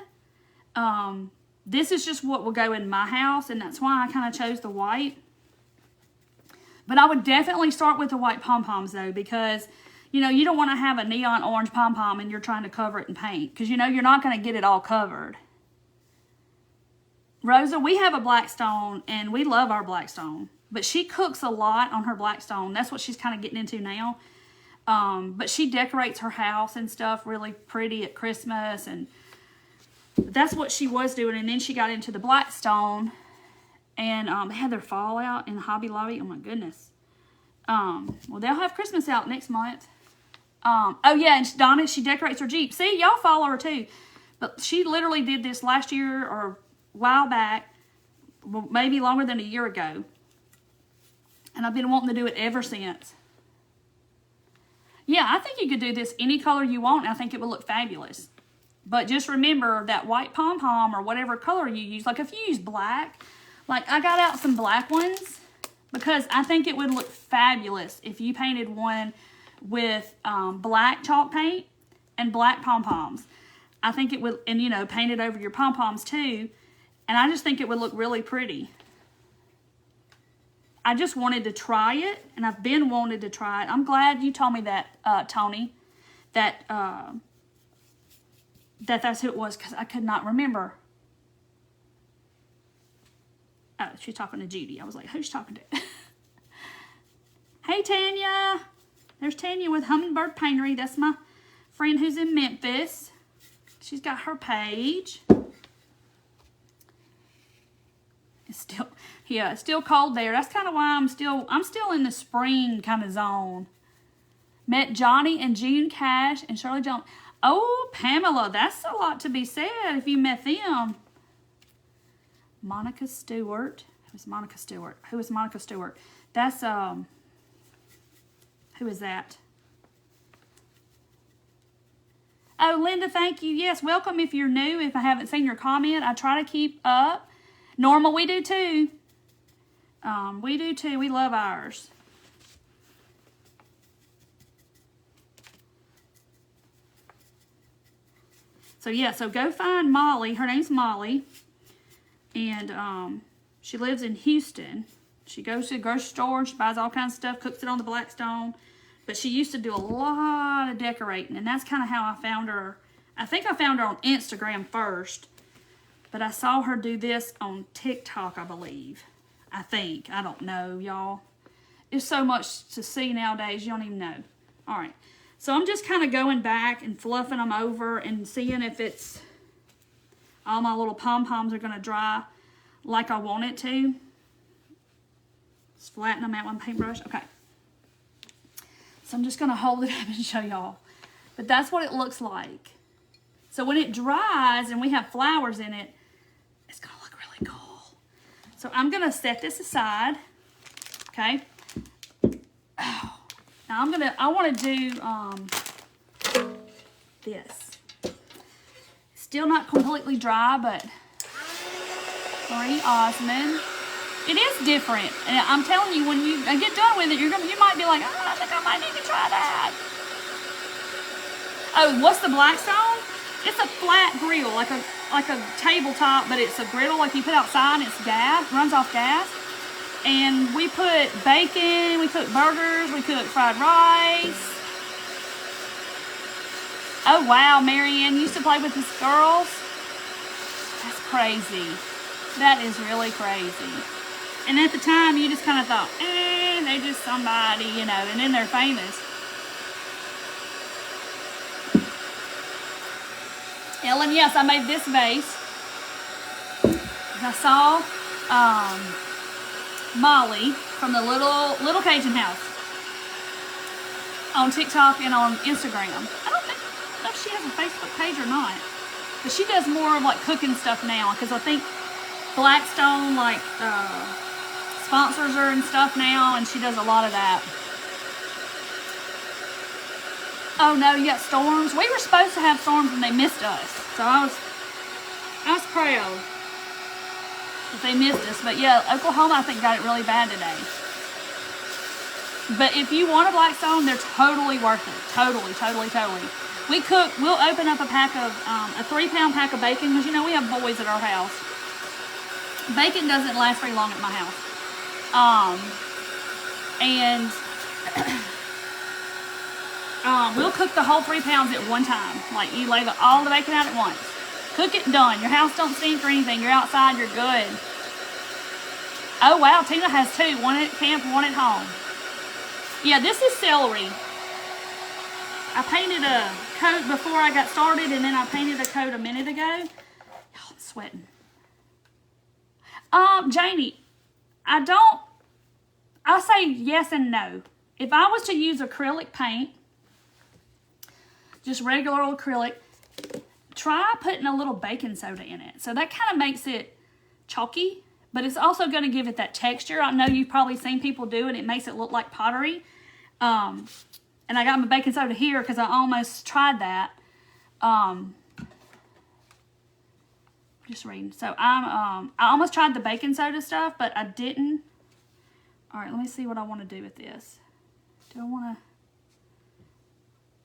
This is just what will go in my house, and that's why I kind of chose the white. But I would definitely start with the white pom-poms, though, because, you know, you don't want to have a neon orange pom-pom and you're trying to cover it in paint, because, you know, you're not going to get it all covered. Rosa, we have a Blackstone, and we love our Blackstone. But she cooks a lot on her Blackstone. That's what she's kind of getting into now. But she decorates her house and stuff really pretty at Christmas, and that's what she was doing. And then she got into the Blackstone, and they had their fall out in Hobby Lobby. Oh my goodness. Well, they'll have Christmas out next month. Oh yeah, and Donna, she decorates her Jeep. See, y'all follow her too. But she literally did this last year or a while back, well, maybe longer than a year ago. And I've been wanting to do it ever since. Yeah, I think you could do this any color you want, and I think it would look fabulous. But just remember that white pom-pom or whatever color you use. Like if you use black, like I got out some black ones because I think it would look fabulous if you painted one with black chalk paint and black pom-poms. I think it would, and you know, paint it over your pom-poms too. And I just think it would look really pretty. I just wanted to try it, and I've been wanting to try it. I'm glad you told me that, Tony, that that's who it was, because I could not remember. Oh, she's talking to Judy. I was like, who's she talking to? Hey, Tanya. There's Tanya with Hummingbird Paintery. That's my friend who's in Memphis. She's got her page. It's still, yeah, it's still cold there. That's kind of why I'm still in the spring kind of zone. Met Johnny and June Cash and Shirley Jones. Oh, Pamela, that's a lot to be said if you met them. Monica Stewart. Who's Monica Stewart? Who is Monica Stewart? That's, who is that? Oh, Linda, thank you. Yes, welcome if you're new. If I haven't seen your comment, I try to keep up. Norma, we do too. We do too. We love ours. So yeah, so go find Molly. Her name's Molly. And she lives in Houston. She goes to the grocery store. She buys all kinds of stuff, cooks it on the Blackstone. But she used to do a lot of decorating. And that's kind of how I found her. I think I found her on Instagram first. But I saw her do this on TikTok, I believe. I think. I don't know, y'all. There's so much to see nowadays, you don't even know. All right. So I'm just kind of going back and fluffing them over and seeing if it's... all my little pom-poms are going to dry like I want it to. Just flatten them out with a paintbrush. Okay. So I'm just going to hold it up and show y'all. But that's what it looks like. So when it dries and we have flowers in it, it's going to look really cool. So I'm going to set this aside. Okay. Oh. Now I want to do this. Still not completely dry, but Marie Osmond. It is different. And I'm telling you, when you get done with it, you might be like, oh, I think I might need to try that. Oh, what's the Blackstone? It's a flat grill, like a tabletop, but it's a griddle like you put outside, and it's gas, runs off gas. And we put bacon, we cook burgers, we cook fried rice. Oh wow, Marianne used to play with these girls. That's crazy. That is really crazy. And at the time, you just kind of thought, they're just somebody, you know, and then they're famous. Ellen, yes, I made this vase. I saw Molly from the Little Cajun House on TikTok and on Instagram. I don't know if she has a Facebook page or not, but she does more of like cooking stuff now, because I think Blackstone like sponsors her and stuff now, and she does a lot of that. Oh no, you got storms. We were supposed to have storms and they missed us, so I was proud that they missed us. But yeah, Oklahoma I think got it really bad today. But if you want a Blackstone, they're totally worth it. Totally. We'll open up a pack of a 3-pound pack of bacon, because you know we have boys at our house. Bacon doesn't last very long at my house. We'll cook the whole 3 pounds at one time. Like, you lay all the bacon out at once. Cook it, done. Your house don't stink or anything. You're outside, you're good. Oh, wow. Tina has 2. One at camp, one at home. Yeah, this is celery. I painted a coat before I got started, and then I painted a coat a minute ago. Y'all, I'm sweating. Janie, I say yes and no. If I was to use acrylic paint, just regular old acrylic, try putting a little baking soda in it. So that kind of makes it chalky, but it's also going to give it that texture. I know you've probably seen people do it. It makes it look like pottery. And I got my baking soda here because I almost tried that. Just reading. So I almost tried the baking soda stuff, but I didn't. All right, let me see what I want to do with this. Do I want to?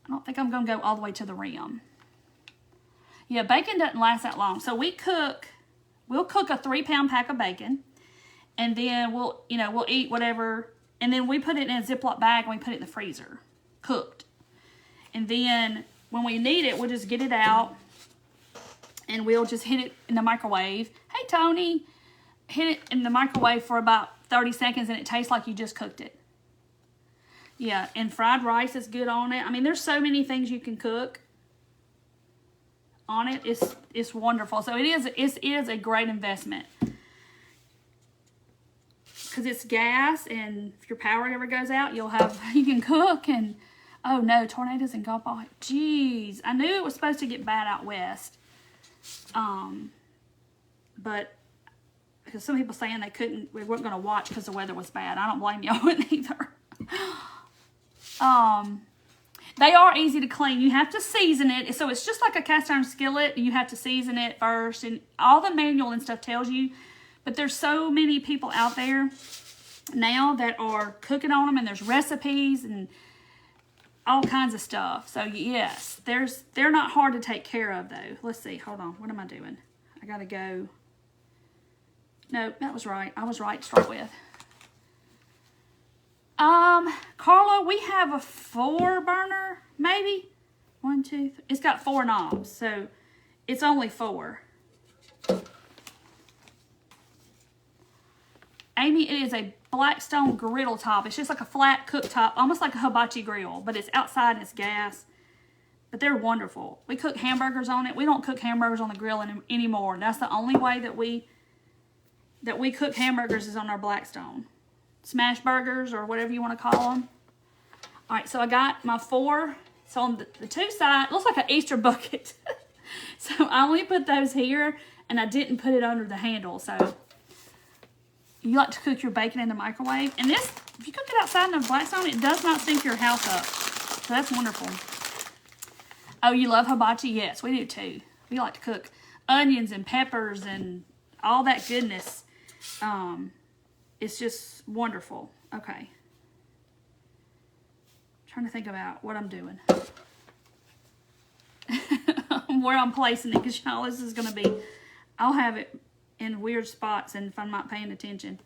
I don't think I'm going to go all the way to the rim. Yeah, bacon doesn't last that long. So we'll cook a 3-pound pack of bacon, and then we'll eat whatever, and then we put it in a Ziploc bag and we put it in the freezer, cooked. And then when we need it, we'll just get it out and we'll just hit it in the microwave. Hey, Tony. Hit it in the microwave for about 30 seconds and it tastes like you just cooked it. Yeah, and fried rice is good on it. I mean, there's so many things you can cook on it. It's wonderful. So it is a great investment, because it's gas, and if your power ever goes out, you can cook. And oh no, tornadoes in Gulf. Jeez, I knew it was supposed to get bad out west. But because some people saying we weren't going to watch because the weather was bad. I don't blame y'all either. They are easy to clean. You have to season it. So it's just like a cast iron skillet. You have to season it first, and all the manual and stuff tells you. But there's so many people out there now that are cooking on them, and there's recipes and all kinds of stuff. So yes, they're not hard to take care of though. Let's see. Hold on. What am I doing? I gotta go. No, that was right. I was right to start with. Carla, we have a 4-burner, maybe. 1, 2, 3. It's got 4 knobs, so it's only 4. Amy, it is a Blackstone griddle top. It's just like a flat cooktop, almost like a hibachi grill, but it's outside and it's gas. But they're wonderful. We cook hamburgers on it. We don't cook hamburgers on the grill anymore. That's the only way that we cook hamburgers is on our Blackstone. Smash burgers or whatever you want to call them. All right, so I got my 4. So on the 2 sides, looks like an Easter bucket. So I only put those here, and I didn't put it under the handle. So you like to cook your bacon in the microwave. And this, if you cook it outside in the Blackstone, it does not stink your house up. So that's wonderful. Oh, you love hibachi? Yes, we do too. We like to cook onions and peppers and all that goodness. It's just wonderful. Okay. Trying to think about what I'm doing. Where I'm placing it, because y'all, this is going to be, I'll have it in weird spots and if I'm not paying attention.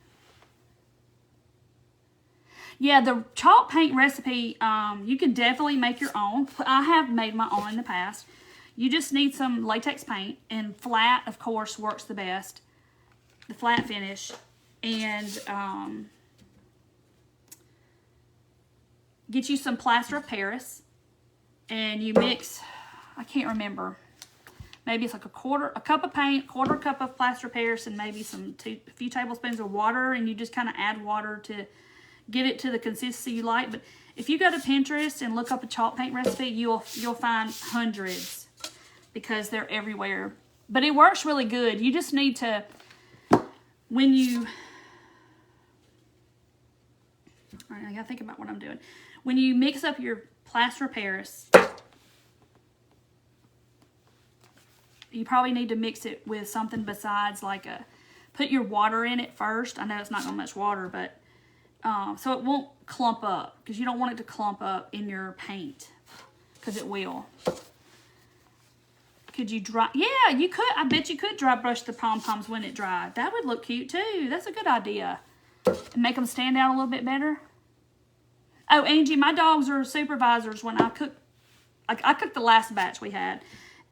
Yeah, the chalk paint recipe, you can definitely make your own. I have made my own in the past. You just need some latex paint, and flat, of course, works the best. The flat finish. and get you some plaster of Paris, and you mix, I can't remember, maybe it's like a cup of paint, quarter cup of plaster of Paris, and maybe a few tablespoons of water, and you just kind of add water to get it to the consistency you like. But if you go to Pinterest and look up a chalk paint recipe, you'll find hundreds because they're everywhere. But it works really good. You just need to, when you, all right, I gotta think about what I'm doing. When you mix up your plaster of Paris, you probably need to mix it with something besides like put your water in it first. I know it's not gonna much water, but so it won't clump up, because you don't want it to clump up in your paint, because it will. Could you dry? Yeah, you could. I bet you could dry brush the pom-poms when it dried. That would look cute too. That's a good idea. And make them stand out a little bit better. Oh, Angie, my dogs are supervisors when I cook. I cooked the last batch we had.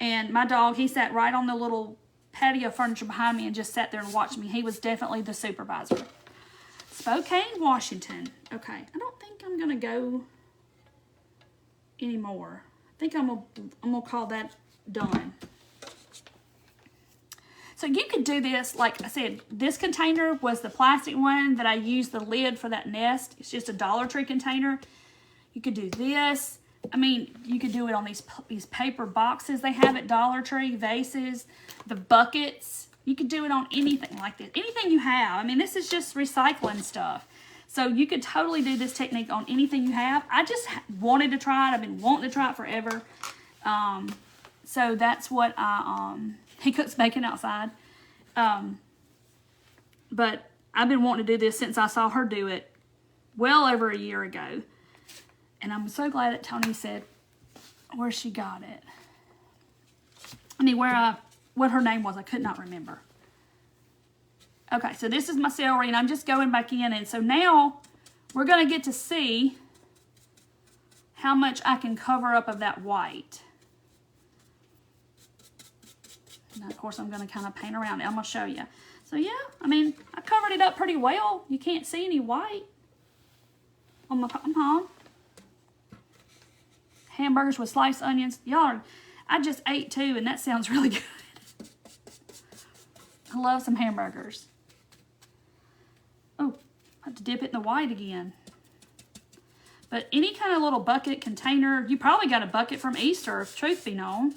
And my dog, he sat right on the little patio furniture behind me and just sat there and watched me. He was definitely the supervisor. Spokane, Washington. Okay, I don't think I'm gonna go anymore. I think I'm gonna call that done. So you could do this, like I said, this container was the plastic one that I used the lid for that nest. It's just a Dollar Tree container. You could do this. I mean, you could do it on these paper boxes they have at Dollar Tree, vases, the buckets. You could do it on anything like this. Anything you have. I mean, this is just recycling stuff. So you could totally do this technique on anything you have. I just wanted to try it. I've been wanting to try it forever. So that's what he cooks bacon outside. But I've been wanting to do this since I saw her do it well over a year ago. And I'm so glad that Tony said where she got it. I mean, what her name was, I could not remember. Okay, so this is my celery, and I'm just going back in. And so now we're going to get to see how much I can cover up of that white. And of course, I'm going to kind of paint around it. I'm going to show you. So yeah, I mean, I covered it up pretty well. You can't see any white on my pom-pom. Hamburgers with sliced onions. Y'all, I just ate 2, and that sounds really good. I love some hamburgers. Oh, I have to dip it in the white again. But any kind of little bucket container, you probably got a bucket from Easter, if truth be known,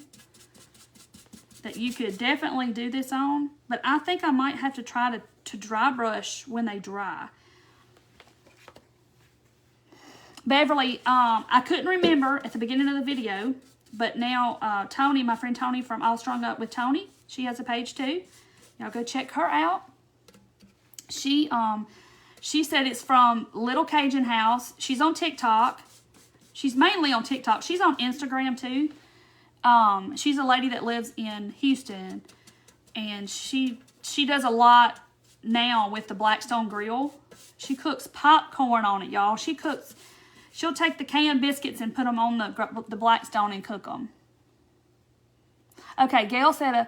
that you could definitely do this on. But I think I might have to try to dry brush when they dry. Beverly, I couldn't remember at the beginning of the video, but now Tony, my friend Tony from All Strung Up with Tony, she has a page too. Y'all go check her out. She said it's from Little Cajun House. She's on TikTok. She's mainly on TikTok. She's on Instagram too. She's a lady that lives in Houston, and she does a lot now with the Blackstone grill. She cooks popcorn on it, y'all. She'll take the canned biscuits and put them on the Blackstone and cook them. Okay, Gail said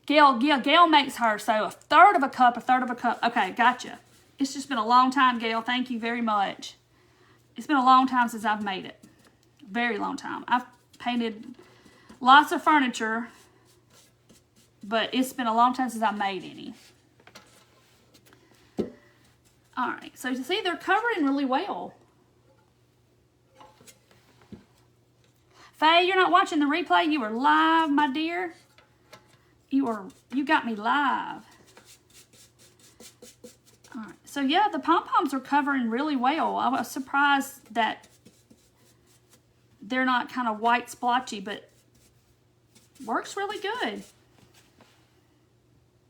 Gail makes her, so a third of a cup. Okay, gotcha. It's just been a long time, Gail. Thank you very much. It's been a long time since I've made it. Very long time. I've painted lots of furniture, but it's been a long time since I made any. All right, so you see they're covering really well. Faye, you're not watching the replay. You are live, my dear. You got me live. All right, so yeah, the pom-poms are covering really well. I was surprised that they're not kind of white splotchy, but works really good.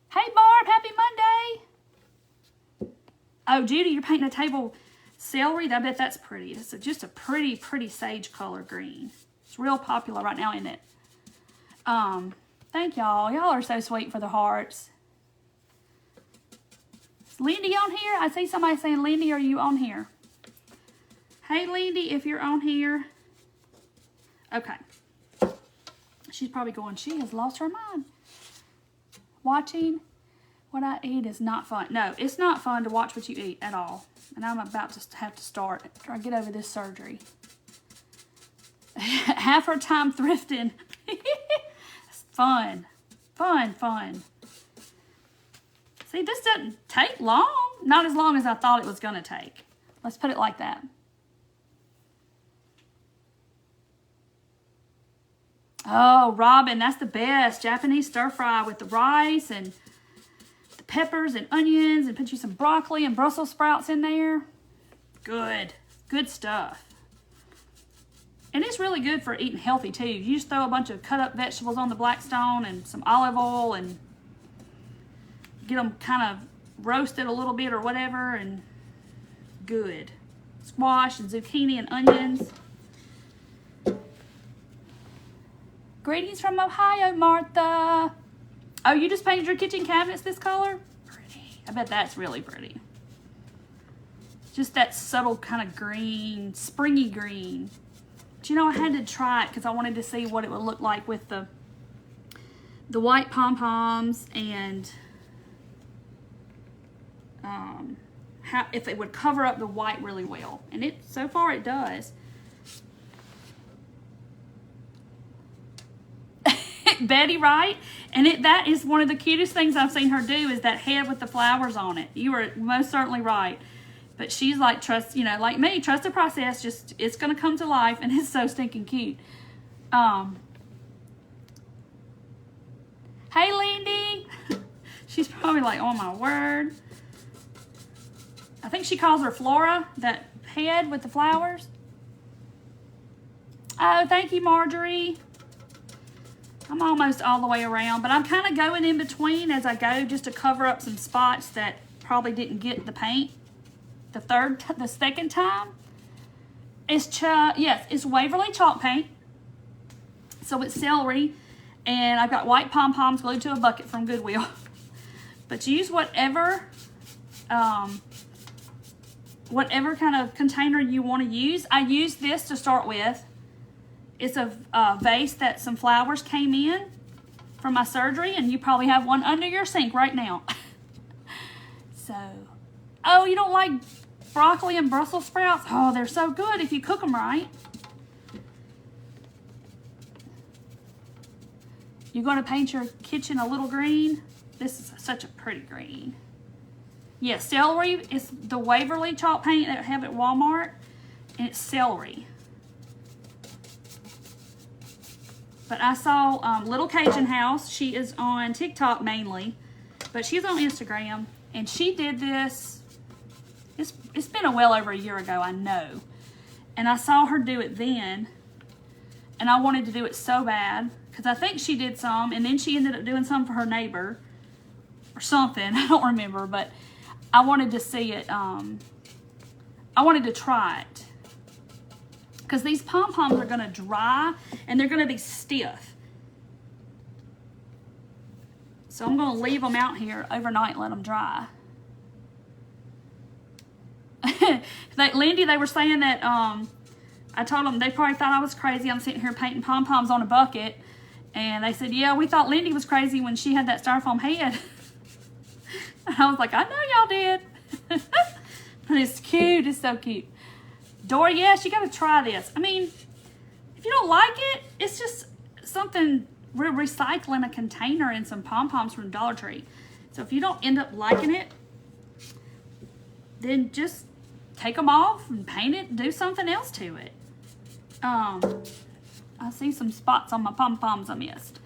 Hey, Barb, happy Monday. Oh, Judy, you're painting a table celery. I bet that's pretty. It's just a pretty, pretty sage color green. It's real popular right now, isn't it? Thank y'all. Y'all are so sweet for the hearts. Is Lindy on here? I see somebody saying, Lindy, are you on here? Hey, Lindy, if you're on here. Okay. She's probably going, she has lost her mind. Watching What I eat is not fun. No, it's not fun to watch what you eat at all. And I'm about to have to start try to get over this surgery. Half her time thrifting. It's fun. Fun, fun. See, this doesn't take long. Not as long as I thought it was going to take. Let's put it like that. Oh, Robin, that's the best. Japanese stir fry with the rice and the peppers and onions and put you some broccoli and Brussels sprouts in there. Good. Good stuff. And it's really good for eating healthy too. You just throw a bunch of cut up vegetables on the Blackstone and some olive oil and get them kind of roasted a little bit or whatever, and good. Squash and zucchini and onions. Greetings from Ohio, Martha. Oh, you just painted your kitchen cabinets this color? Pretty. I bet that's really pretty. Just that subtle kind of green, springy green. But you know, I had to try it because I wanted to see what it would look like with the white pom-poms and how if it would cover up the white really well. And it so far it does. Betty, right? And that is one of the cutest things I've seen her do, is that head with the flowers on it. You are most certainly right. But she's like, trust, you know, like me, trust the process. Just, it's going to come to life, and it's so stinking cute. Hey, Lindy. She's probably like, oh my word. I think she calls her Flora, that head with the flowers. Oh, thank you, Marjorie. I'm almost all the way around, but I'm kind of going in between as I go just to cover up some spots that probably didn't get the paint the second time. Yes, it's Waverly chalk paint. So it's celery, and I've got white pom-poms glued to a bucket from Goodwill. But use whatever kind of container you want to use. I use this to start with. It's a vase that some flowers came in from my surgery, and you probably have one under your sink right now. So, oh, you don't like broccoli and Brussels sprouts? Oh, they're so good if you cook them right. You're going to paint your kitchen a little green. This is such a pretty green. Yeah, celery is the Waverly chalk paint that I have at Walmart, and it's celery. But I saw Little Cajun House. She is on TikTok mainly, but she's on Instagram, and she did this. It's been well over a year ago, I know. And I saw her do it then, and I wanted to do it so bad because I think she did some, and then she ended up doing some for her neighbor or something. I don't remember, but I wanted to see it. I wanted to try it. Because these pom-poms are going to dry and they're going to be stiff. So I'm going to leave them out here overnight and let them dry. Lindy, they were saying that I told them they probably thought I was crazy. I'm sitting here painting pom-poms on a bucket. And they said, yeah, we thought Lindy was crazy when she had that styrofoam head. And I was like, I know y'all did. But it's cute. It's so cute. Dora, yes, you got to try this. I mean, if you don't like it, it's just something, we're recycling a container and some pom-poms from Dollar Tree. So if you don't end up liking it, then just take them off and paint it and do something else to it. I see some spots on my pom-poms I missed.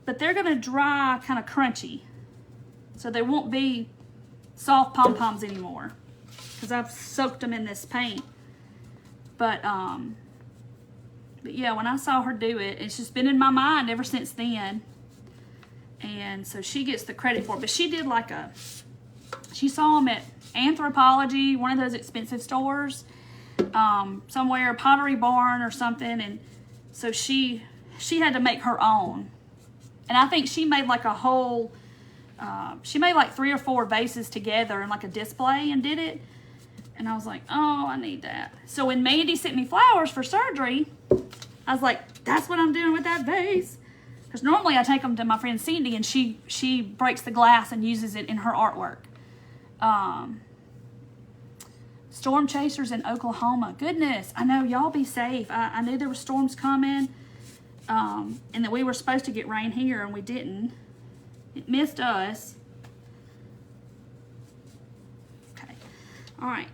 But they're going to dry kind of crunchy. So they won't be soft pom-poms anymore, because I've soaked them in this paint. But yeah, when I saw her do it, it's just been in my mind ever since then. And so she gets the credit for it. But she did like she saw them at Anthropology, one of those expensive stores, somewhere, Pottery Barn or something. And so she had to make her own. And I think she made like a whole, she made like 3 or 4 vases together and like a display and did it. And I was like, oh, I need that. So when Mandy sent me flowers for surgery, I was like, that's what I'm doing with that vase. Because normally I take them to my friend Cindy, and she breaks the glass and uses it in her artwork. Storm chasers in Oklahoma. Goodness, I know, y'all be safe. I knew there were storms coming, and that we were supposed to get rain here, and we didn't. It missed us. Okay, all right.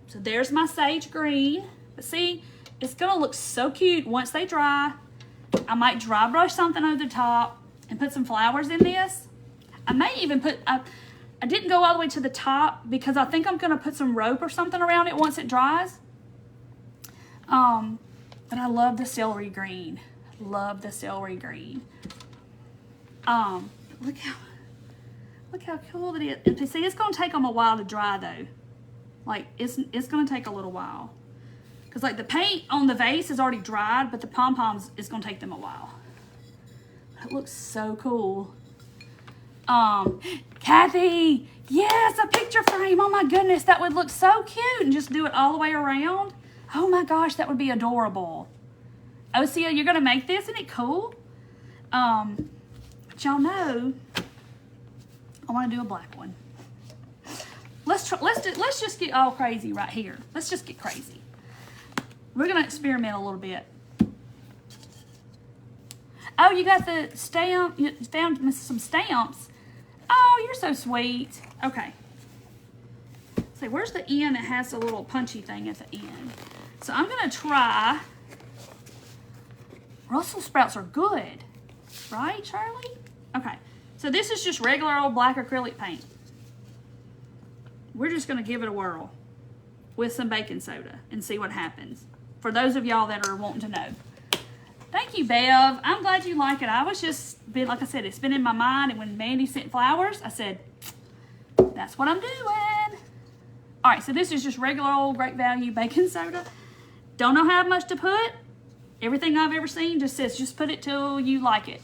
So there's my sage green. But see, it's gonna look so cute once they dry. I might dry brush something over the top and put some flowers in this. I may even put, I didn't go all the way to the top because I think I'm gonna put some rope or something around it once it dries. But I love the celery green. Love the celery green. Look how cool that is. And see, it's gonna take them a while to dry though. Like it's gonna take a little while. Because like the paint on the vase is already dried, but the pom-poms is gonna take them a while. It looks so cool. Kathy, yes, a picture frame. Oh my goodness, that would look so cute. And just do it all the way around. Oh my gosh, that would be adorable. Osea, you're gonna make this? Isn't it cool? But y'all know, I wanna do a black one. Let's just get all crazy right here. Let's just get crazy. We're gonna experiment a little bit. Oh, you got the stamp, you found some stamps. Oh, you're so sweet. Okay. So where's the end that has a little punchy thing at the end? So I'm gonna try, Brussels sprouts are good, right, Charlie? Okay, so this is just regular old black acrylic paint. We're just gonna give it a whirl with some baking soda and see what happens. For those of y'all that are wanting to know. Thank you, Bev. I'm glad you like it. I was just, like I said, it's been in my mind, and when Mandy sent flowers, I said, that's what I'm doing. All right, so this is just regular old Great Value baking soda. Don't know how much to put. Everything I've ever seen just says, just put it till you like it.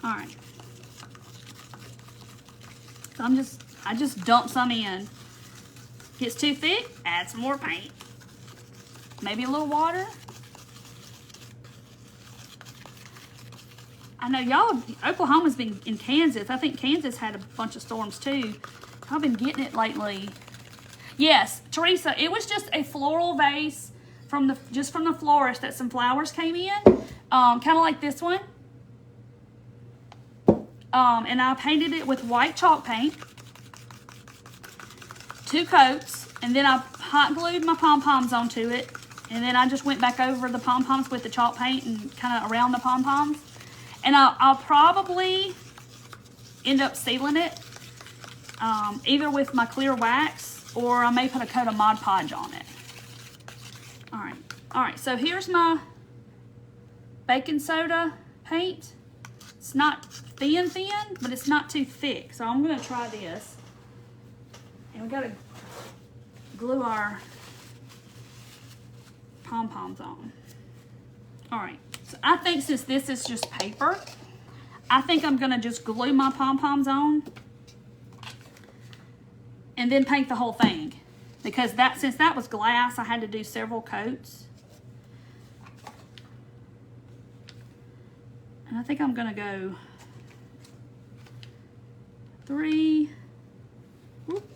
All right. So I just dump some in. Gets too thick, add some more paint. Maybe a little water. I know y'all, Oklahoma's been in Kansas. I think Kansas had a bunch of storms too. I've been getting it lately. Yes, Teresa, it was just a floral vase from the florist that some flowers came in. Kind of like this one. And I painted it with white chalk paint. 2 coats, and then I hot glued my pom-poms onto it, and then I just went back over the pom-poms with the chalk paint and kind of around the pom-poms. And I'll probably end up sealing it either with my clear wax, or I may put a coat of Mod Podge on it. All right, so here's my baking soda paint. It's not thin, but it's not too thick, so I'm gonna try this. And we gotta glue our pom-poms on. All right, so I think since this is just paper, I think I'm gonna just glue my pom-poms on and then paint the whole thing. Because since that was glass, I had to do several coats. And I think I'm gonna go 3. Whoop.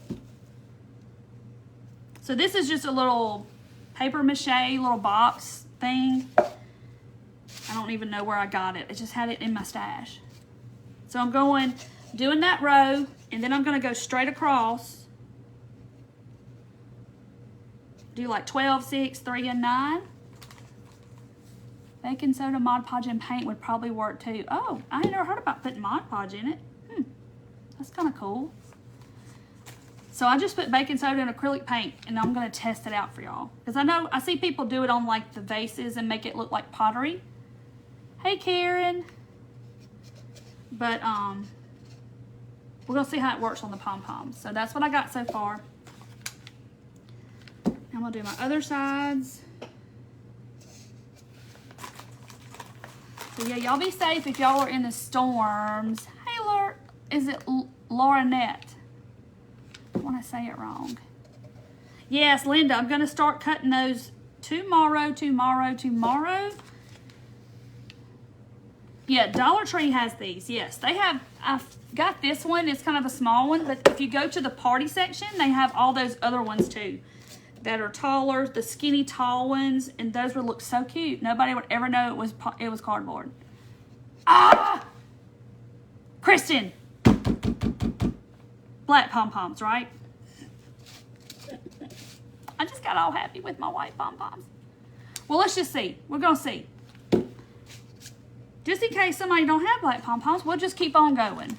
So this is just a little paper mache, little box thing. I don't even know where I got it. I just had it in my stash. So I'm doing that row, and then I'm gonna go straight across. Do like 12, 6, 3, and 9. Baking soda, Mod Podge, and paint would probably work too. Oh, I ain't never heard about putting Mod Podge in it. That's kind of cool. So I just put baking soda and acrylic paint, and I'm gonna test it out for y'all. Because I see people do it on like the vases and make it look like pottery. Hey Karen. But we're gonna see how it works on the pom-poms. So that's what I got so far. I'm gonna do my other sides. So yeah, y'all be safe if y'all are in the storms. Hey, is it Laurinette? I want to say it wrong. Yes, Linda, I'm going to start cutting those tomorrow. Yeah, Dollar Tree has these. Yes, they have. I've got this one. It's kind of a small one, but if you go to the party section, they have all those other ones too that are taller, the skinny tall ones, and those would look so cute. Nobody would ever know it was cardboard. Ah! Kristen! Black pom-poms, right? I just got all happy with my white pom-poms. Well, let's just see. We're going to see. Just in case somebody don't have black pom-poms, we'll just keep on going.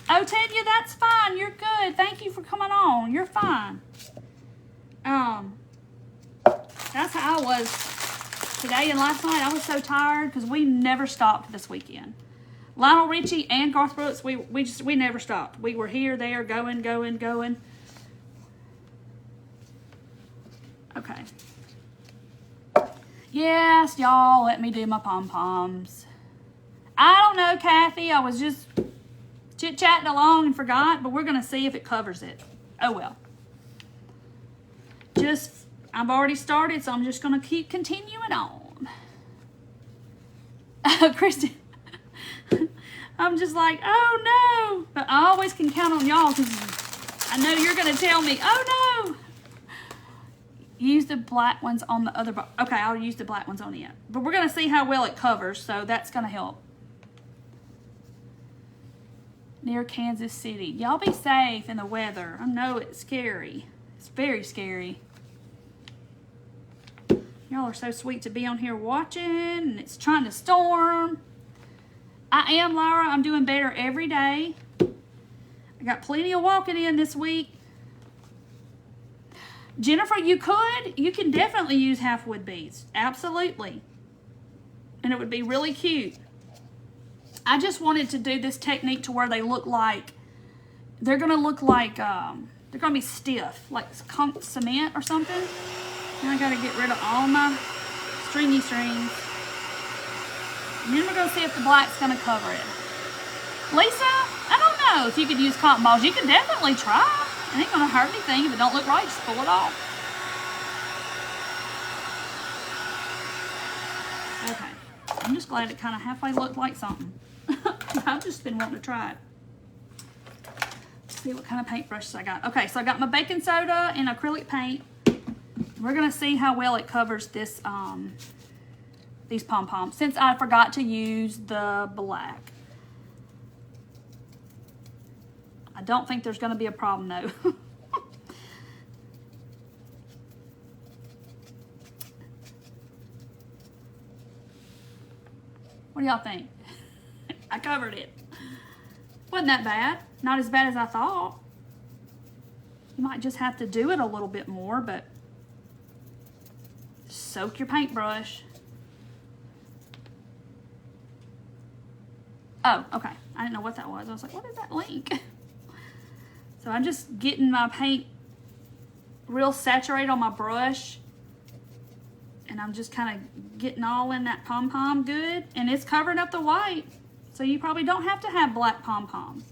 Oh, Tanya, that's fine. You're good. Thank you for coming on. You're fine. That's how I was today and last night. I was so tired because we never stopped this weekend. Lionel Richie and Garth Brooks, we never stopped. We were here, there, going. Okay. Yes, y'all, let me do my pom-poms. I don't know, Kathy. I was just chit-chatting along and forgot, but we're going to see if it covers it. Oh, well. I've already started, so I'm just going to keep continuing on. Kristen. I'm just like, oh, no. But I always can count on y'all because I know you're going to tell me, oh, no. Use the black ones on the other box. Okay, I'll use the black ones on it. But we're going to see how well it covers, so that's going to help. Near Kansas City. Y'all be safe in the weather. I know it's scary. It's very scary. Y'all are so sweet to be on here watching, and it's trying to storm. I am, Laura. I'm doing better every day. I got plenty of walking in this week. Jennifer, you can definitely use half wood beads. Absolutely. And it would be really cute. I just wanted to do this technique to where they look like, they're going to look like, they're going to be stiff, like cement or something. And I got to get rid of all my stringy strings. And then we're going to see if the black's going to cover it. Lisa, I don't know if you could use cotton balls. You can definitely try. It ain't going to hurt anything. If it don't look right, just pull it off. Okay. I'm just glad it kind of halfway looked like something. I've just been wanting to try it. Let's see what kind of paintbrushes I got. Okay, so I got my baking soda and acrylic paint. We're going to see how well it covers this, these pom-poms, since I forgot to use the black. I don't think there's going to be a problem, though. What do y'all think? I covered it. Wasn't that bad. Not as bad as I thought. You might just have to do it a little bit more, but soak your paintbrush. Oh, okay. I didn't know what that was. I was like, what is that link? So I'm just getting my paint real saturated on my brush. And I'm just kind of getting all in that pom-pom good. And it's covering up the white. So you probably don't have to have black pom-poms.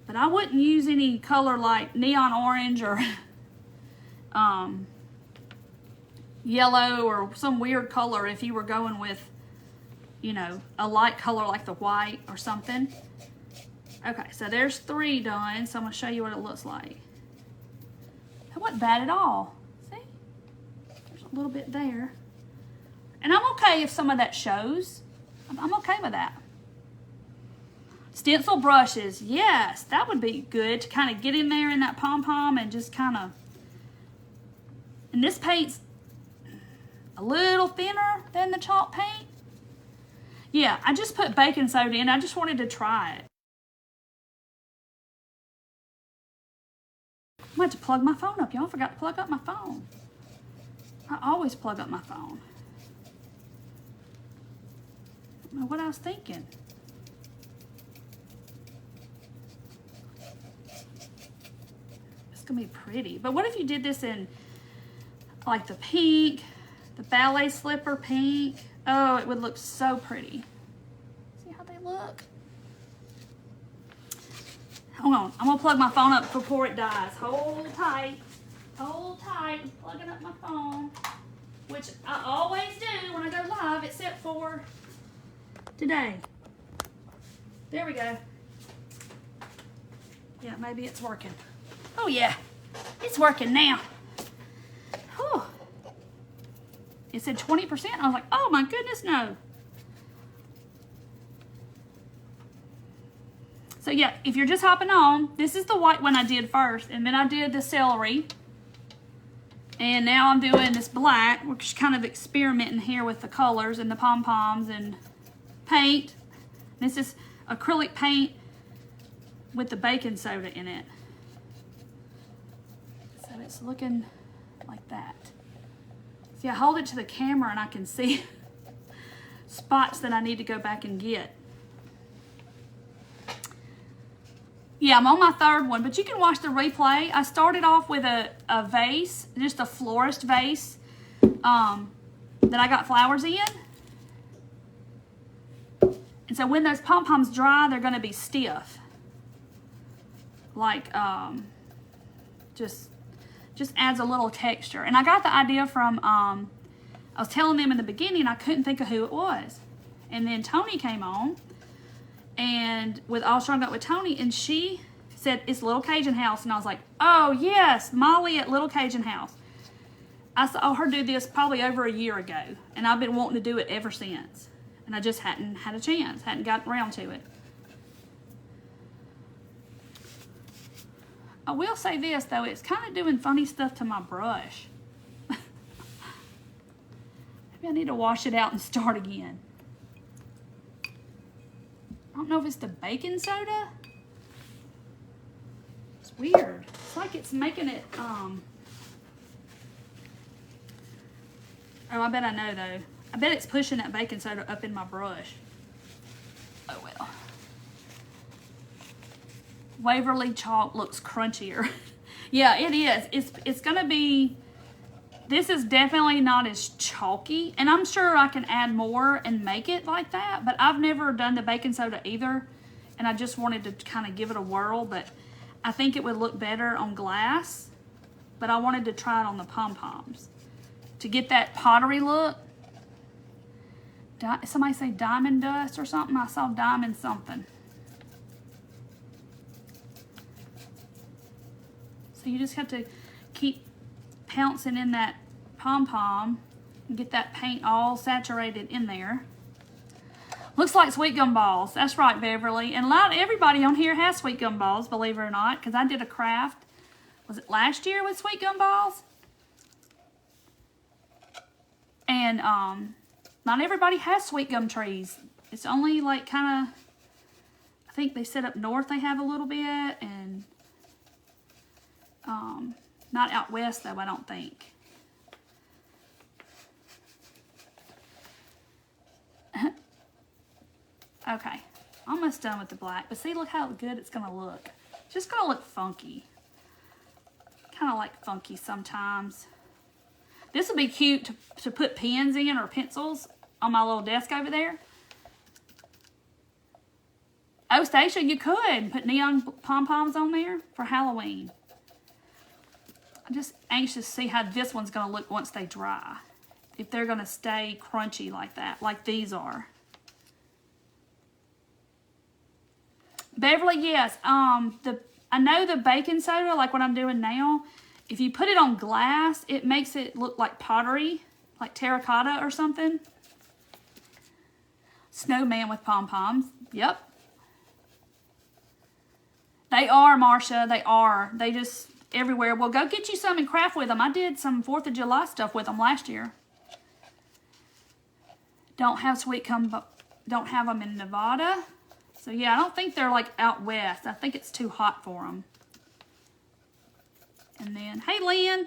But I wouldn't use any color like neon orange or yellow or some weird color if you were going with, you know, a light color like the white or something. Okay, so there's 3 done. So I'm going to show you what it looks like. That wasn't bad at all. See? There's a little bit there. And I'm okay if some of that shows. I'm okay with that. Stencil brushes. Yes, that would be good to kind of get in there in that pom-pom and just kind of... And this paint's a little thinner than the chalk paint. Yeah, I just put baking soda in. I just wanted to try it. I'm going to have to plug my phone up. Y'all forgot to plug up my phone. I always plug up my phone. I don't know what I was thinking. It's going to be pretty. But what if you did this in like the pink, the ballet slipper pink? Oh, it would look so pretty. See how they look? Hold on. I'm going to plug my phone up before it dies. Hold tight. Hold tight. I'm plugging up my phone, which I always do when I go live, except for today. There we go. Yeah, maybe it's working. Oh yeah, it's working now. Whew. It said 20%. I was like, oh my goodness, no. So yeah, if you're just hopping on, this is the white one I did first, and then I did the celery. And now I'm doing this black. We're just kind of experimenting here with the colors and the pom-poms and paint. This is acrylic paint with the baking soda in it. So it's looking like that. See, I hold it to the camera and I can see spots that I need to go back and get. Yeah, I'm on my third one, but you can watch the replay. I started off with a vase, just a florist vase that I got flowers in. And so when those pom-poms dry, they're going to be stiff. Like, just adds a little texture. And I got the idea from, I was telling them in the beginning, I couldn't think of who it was. And then Tony came on, and with All Strung Up with Tony, and she said, it's Little Cajun House. And I was like, oh yes, Molly at Little Cajun House. I saw her do this probably over a year ago, and I've been wanting to do it ever since. And I just hadn't had a chance, hadn't gotten around to it. I will say this, though, it's kind of doing funny stuff to my brush. Maybe I need to wash it out and start again. I don't know if it's the baking soda. It's weird. It's like it's making it, oh, I bet I know, though. I bet it's pushing that baking soda up in my brush. Oh, well. Waverly chalk looks crunchier. Yeah, it is. It's going to be, this is definitely not as chalky. And I'm sure I can add more and make it like that. But I've never done the baking soda either. And I just wanted to kind of give it a whirl. But I think it would look better on glass. But I wanted to try it on the pom-poms. To get that pottery look. Somebody say diamond dust or something? I saw diamond something. So you just have to keep pouncing in that pom-pom and get that paint all saturated in there. Looks like sweet gum balls. That's right, Beverly. And everybody on here has sweet gum balls, believe it or not, because I did a craft. Was it last year with sweet gum balls? And not everybody has sweet gum trees. It's only like kind of, I think they said up north they have a little bit, and not out west though, I don't think. Okay, almost done with the black, but see, look how good it's gonna look. It's just gonna look funky. Kind of like funky sometimes. This would be cute to put pens in or pencils on my little desk over there. Oh, Stacia, you could put neon pom-poms on there for Halloween. I'm just anxious to see how this one's going to look once they dry. If they're going to stay crunchy like that, like these are. Beverly, yes. I know the baking soda, like what I'm doing now, if you put it on glass, it makes it look like pottery, like terracotta or something. Snowman with pom-poms. Yep. They are, Marcia. They are. They just everywhere. Well, go get you some and craft with them. I did some 4th of July stuff with them last year. Don't have don't have them in Nevada. So yeah, I don't think they're like out west. I think it's too hot for them. And then, hey Lynn.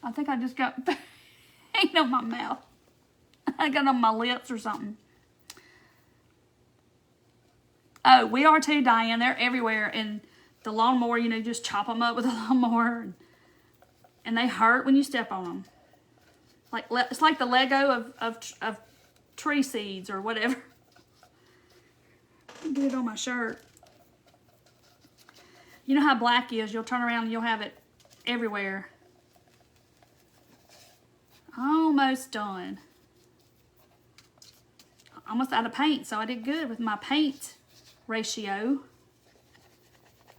I think I just got paint on my mouth. I got on my lips or something. Oh, we are too, Diane. They're everywhere. And the lawnmower, you know, just chop them up with a lawnmower. And they hurt when you step on them. Like, it's like the Lego of tree seeds or whatever. Get it on my shirt. You know how black is. You'll turn around and you'll have it everywhere. Almost done. almost out of paint, so I did good with my paint ratio,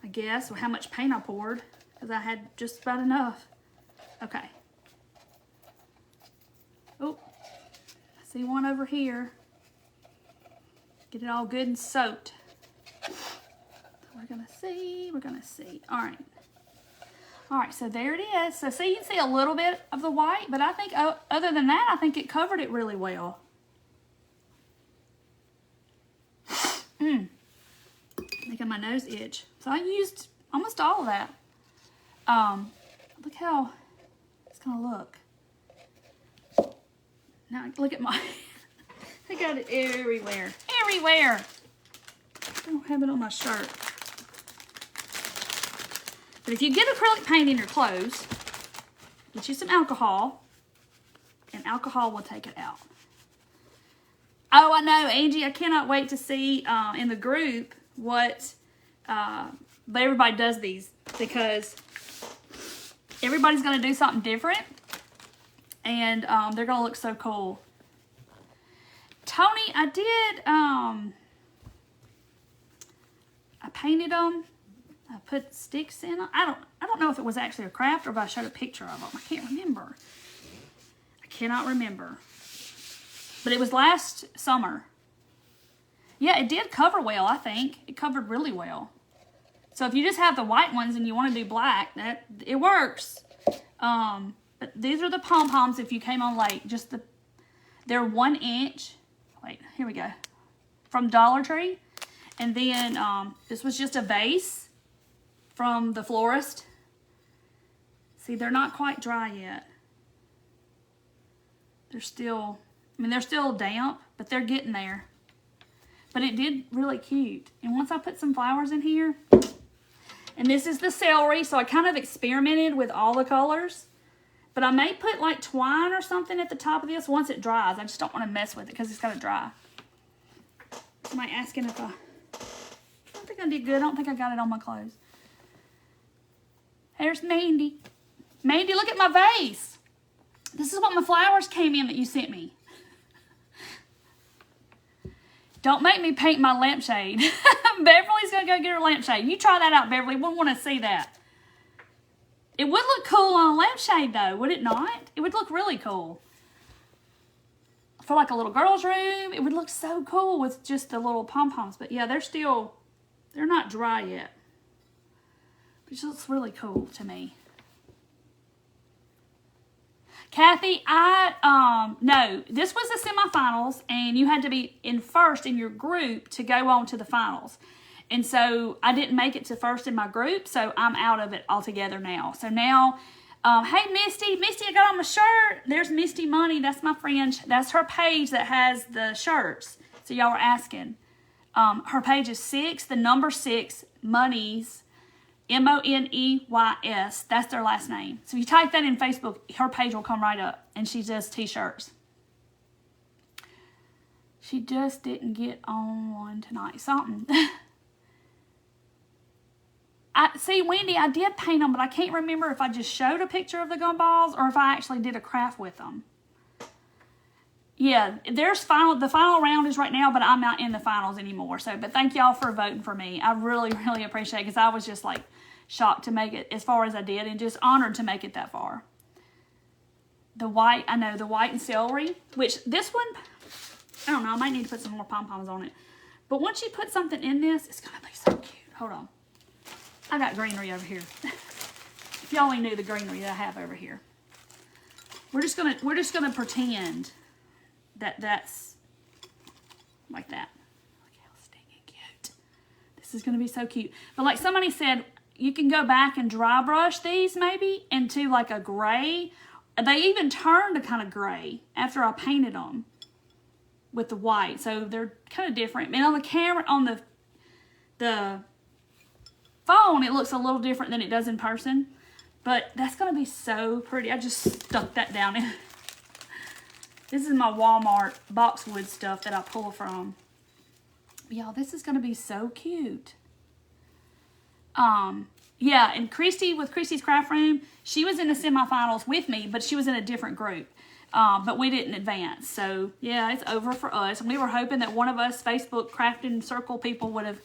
I guess, or how much paint I poured, because I had just about enough. Okay. Oh, I see one over here. Get it all good and soaked. We're gonna see. All right, so there it is. So see, you can see a little bit of the white, but I think other than that, I think it covered it really well. Making my nose itch. So I used almost all of that. Look how it's gonna look. Now look at my, I got it everywhere. Everywhere. I don't have it on my shirt. But if you get acrylic paint in your clothes, get you some alcohol, and alcohol will take it out. Oh, I know, Angie, I cannot wait to see in the group what, but everybody does these, because everybody's going to do something different, and they're going to look so cool. Tony, I did, I painted them. I put sticks in them. I don't know if it was actually a craft or if I showed a picture of them. I can't remember. I cannot remember. But it was last summer. Yeah, it did cover well, I think. It covered really well. So if you just have the white ones and you want to do black, it works. But these are the pom-poms if you came on late. They're 1 inch. Wait, here we go. From Dollar Tree. And then this was just a vase from the florist. See, they're not quite dry yet. They're still damp, but they're getting there. But it did really cute. And once I put some flowers in here, and this is the celery, so I kind of experimented with all the colors. But I may put like twine or something at the top of this once it dries. I just don't want to mess with it because it's got to dry. Somebody asking if I don't think I did good. I don't think I got it on my clothes. There's Mandy. Mandy, look at my vase. This is what my flowers came in that you sent me. Don't make me paint my lampshade. Beverly's going to go get her lampshade. You try that out, Beverly. We want to see that. It would look cool on a lampshade, though, would it not? It would look really cool. For like a little girl's room, it would look so cool with just the little pom-poms. But yeah, they're not dry yet. It just looks really cool to me. Kathy, no, this was the semifinals, and you had to be in first in your group to go on to the finals. And so I didn't make it to first in my group, so I'm out of it altogether now. So now, hey, Misty, I got on my shirt. There's Misty Money. That's my friend. That's her page that has the shirts. So y'all were asking. Her page is 6, the number 6, Monies. Moneys. That's their last name. So if you type that in Facebook, her page will come right up. And she does t-shirts. She just didn't get on one tonight. Something. See, Wendy, I did paint them, but I can't remember if I just showed a picture of the gumballs or if I actually did a craft with them. Yeah, the final round is right now, but I'm not in the finals anymore. So, but thank y'all for voting for me. I really, really appreciate it because I was just like shocked to make it as far as I did and just honored to make it that far. The white, I know, the white and celery, which this one, I don't know, I might need to put some more pom-poms on it. But once you put something in this, it's going to be so cute. Hold on. I got greenery over here. If y'all only knew the greenery that I have over here. We're just gonna pretend that that's like that. Look how stinking cute. This is gonna be so cute. But like somebody said, you can go back and dry brush these maybe into like a gray. They even turned a kind of gray after I painted them with the white. So they're kind of different. And on the camera, on the phone, it looks a little different than it does in person. But that's going to be so pretty. I just stuck that down in. This is my Walmart boxwood stuff that I pull from. Y'all, this is going to be so cute. Yeah, and Christy, with Christy's Craft Room, she was in the semifinals with me, but she was in a different group. but we didn't advance. So, yeah, it's over for us. And we were hoping that one of us Facebook crafting circle people would have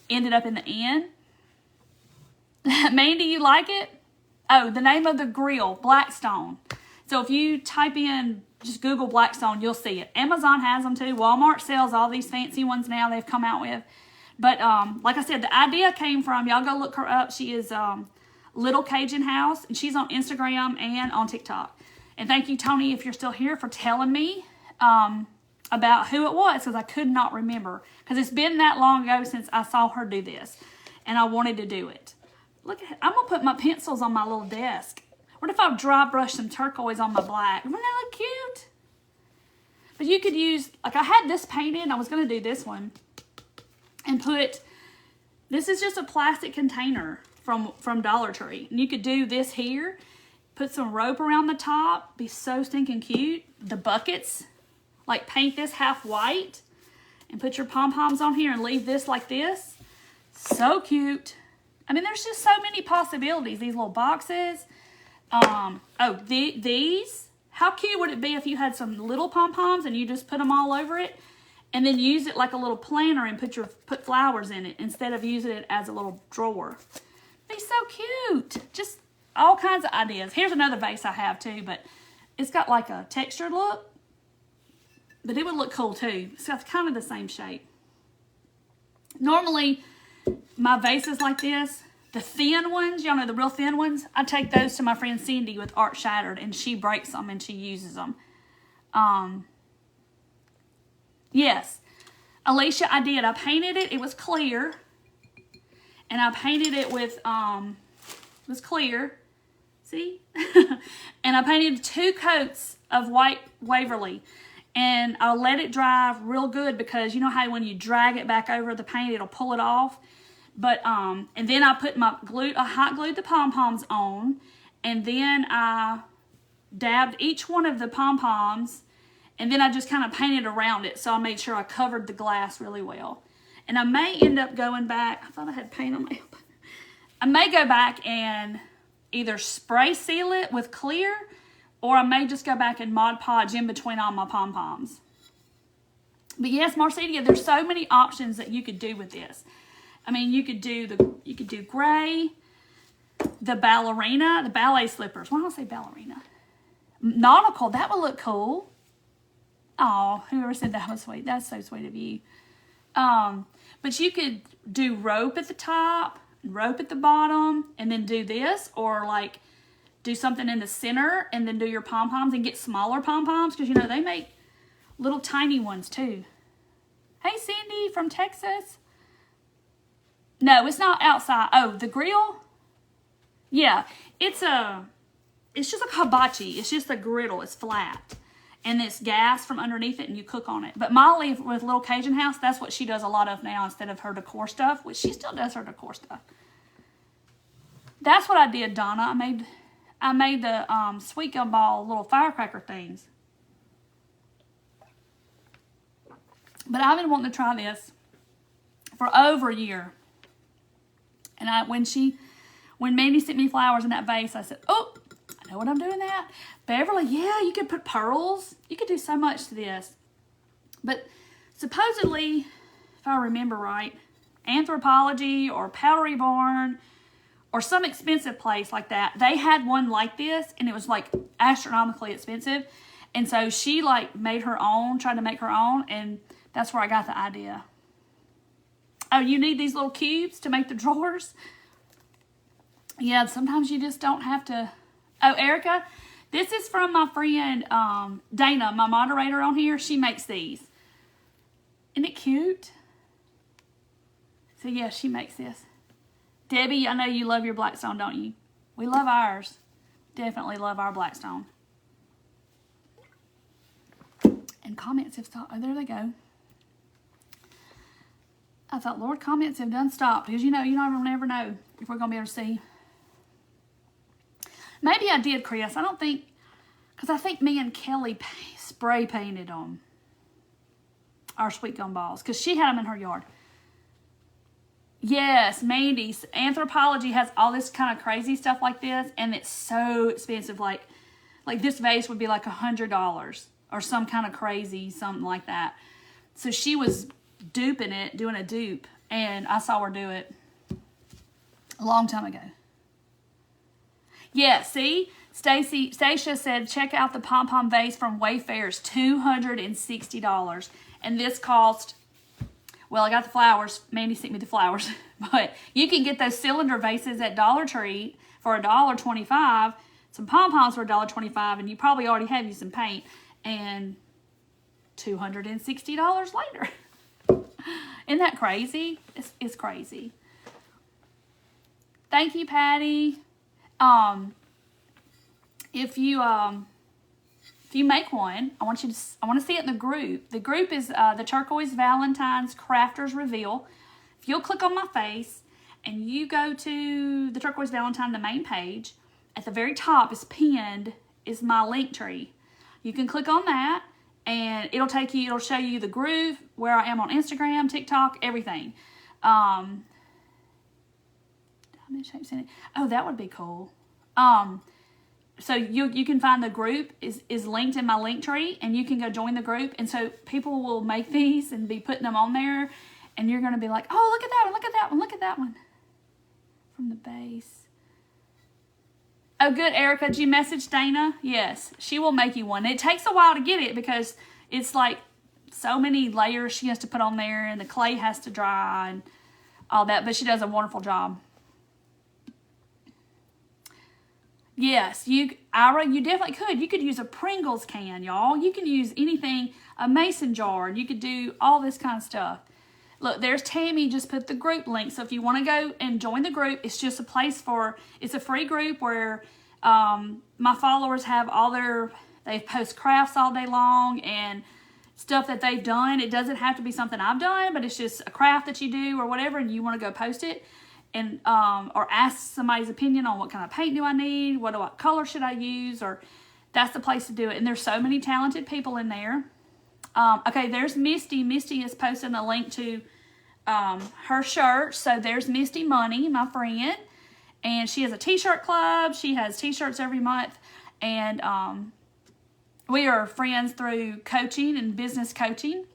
ended up in the end. Mandy, you like it? Oh, the name of the grill, Blackstone. So if you type in, just Google Blackstone, you'll see it. Amazon has them too. Walmart sells all these fancy ones now they've come out with. But like I said, the idea came from, y'all go look her up. She is Little Cajun House, and she's on Instagram and on TikTok. And thank you, Tony, if you're still here, for telling me about who it was, because I could not remember. Because it's been that long ago since I saw her do this, and I wanted to do it. Look, I'm going to put my pencils on my little desk. What if I dry brush some turquoise on my black? Wouldn't that look cute? But you could use, like I had this painted. I was going to do this one. And put, this is just a plastic container from Dollar Tree. And you could do this here. Put some rope around the top. Be so stinking cute. The buckets. Like paint this half white. And put your pom-poms on here and leave this like this. So cute. I mean, there's just so many possibilities. These little boxes. These. How cute would it be if you had some little pom-poms and you just put them all over it? And then use it like a little planter and put flowers in it instead of using it as a little drawer. Be so cute. Just all kinds of ideas. Here's another vase I have too, but it's got like a textured look. But it would look cool too. It's got kind of the same shape. Normally, my vases like this, the thin ones, y'all know the real thin ones, I take those to my friend Cindy with Art Shattered, and she breaks them and she uses them. Yes, Alicia, I did. I painted it. It was clear. And I painted it with, it was clear. See? And I painted 2 coats of white Waverly. And I'll let it dry real good because you know how when you drag it back over the paint, it'll pull it off. But, and then I put I hot glued the pom-poms on. And then I dabbed each one of the pom-poms. And then I just kind of painted around it. So I made sure I covered the glass really well. And I may end up going back. I thought I had paint on my elbow. I may go back and either spray seal it with clear. Or I may just go back and Mod Podge in between all my pom-poms. But yes, Marcedia, there's so many options that you could do with this. I mean, you could do gray, the ballerina, the ballet slippers. Why don't I say ballerina? Nautical, that would look cool. Oh, whoever said that was sweet. That's so sweet of you. But you could do rope at the top, rope at the bottom, and then do this. Or like do something in the center and then do your pom-poms and get smaller pom-poms. Because, you know, they make little tiny ones too. Hey, Cindy from Texas. No, it's not outside. Oh, the grill? Yeah, it's just a hibachi. It's just a griddle. It's flat. And it's gas from underneath it, and you cook on it. But Molly with Little Cajun House, that's what she does a lot of now instead of her decor stuff, which she still does her decor stuff. That's what I did, Donna. I made the sweet gum ball little firecracker things. But I've been wanting to try this for over a year. And when Mandy sent me flowers in that vase, I said, oh, I know what I'm doing that. Beverly, yeah, you could put pearls. You could do so much to this. But supposedly, if I remember right, Anthropologie or Pottery Barn or some expensive place like that, they had one like this, and it was like astronomically expensive. And so she like made her own, tried to make her own, and that's where I got the idea. Oh, you need these little cubes to make the drawers? Yeah, sometimes you just don't have to. Oh, Erica, this is from my friend Dana, my moderator on here. She makes these. Isn't it cute? So, yeah, she makes this. Debbie, I know you love your Blackstone, don't you? We love ours. Definitely love our Blackstone. And comments have stopped. Oh, there they go. I thought, Lord, comments have done stopped. Because, you never know if we're going to be able to see. Maybe I did, Chris. I don't think, because I think me and Kelly spray painted them. Our sweet gum balls. Because she had them in her yard. Yes, Mandy's Anthropologie has all this kind of crazy stuff like this. And it's so expensive. Like Like this vase would be like $100 or some kind of crazy, something like that. So she was duping it, doing a dupe, and I saw her do it a long time ago. Yeah, see? Stacia said, check out the Pom Pom vase from Wayfair's $260. And this cost, well, I got the flowers. Mandy sent me the flowers. But you can get those cylinder vases at Dollar Tree for $1.25. Some pom-poms for $1.25. And you probably already have you some paint. And $260 later. Isn't that crazy? It's crazy. Thank you, Patty. If you make one, I want to see it in the group. The group is the Turquoise Valentine's Crafters Reveal. If you'll click on my face and you go to the Turquoise Valentine, the main page, at the very top is pinned is my link tree. You can click on that and it'll show you the group, where I am on Instagram, TikTok, everything. Oh, that would be cool. So you can find the group is linked in my link tree, and you can go join the group. And so people will make these and be putting them on there, and you're going to be like, oh, look at that one, look at that one, look at that one. From the base. Oh, good, Erica. Did you message Dana? Yes, she will make you one. It takes a while to get it because it's like so many layers she has to put on there, and the clay has to dry and all that, but she does a wonderful job. Yes, Ira, you definitely could. You could use a Pringles can, y'all. You can use anything, a mason jar, and you could do all this kind of stuff. Look, there's Tammy just put the group link. So if you want to go and join the group, it's just a place it's a free group where my followers have they post crafts all day long and stuff that they've done. It doesn't have to be something I've done, but it's just a craft that you do or whatever, and you want to go post it. And or ask somebody's opinion on what kind of paint do I need, what color should I use, or that's the place to do it. And there's so many talented people in there. Okay, there's Misty. Misty is posting a link to her shirt. So there's Misty Money, my friend, and she has a t-shirt club. She has t-shirts every month, and we are friends through coaching and business coaching,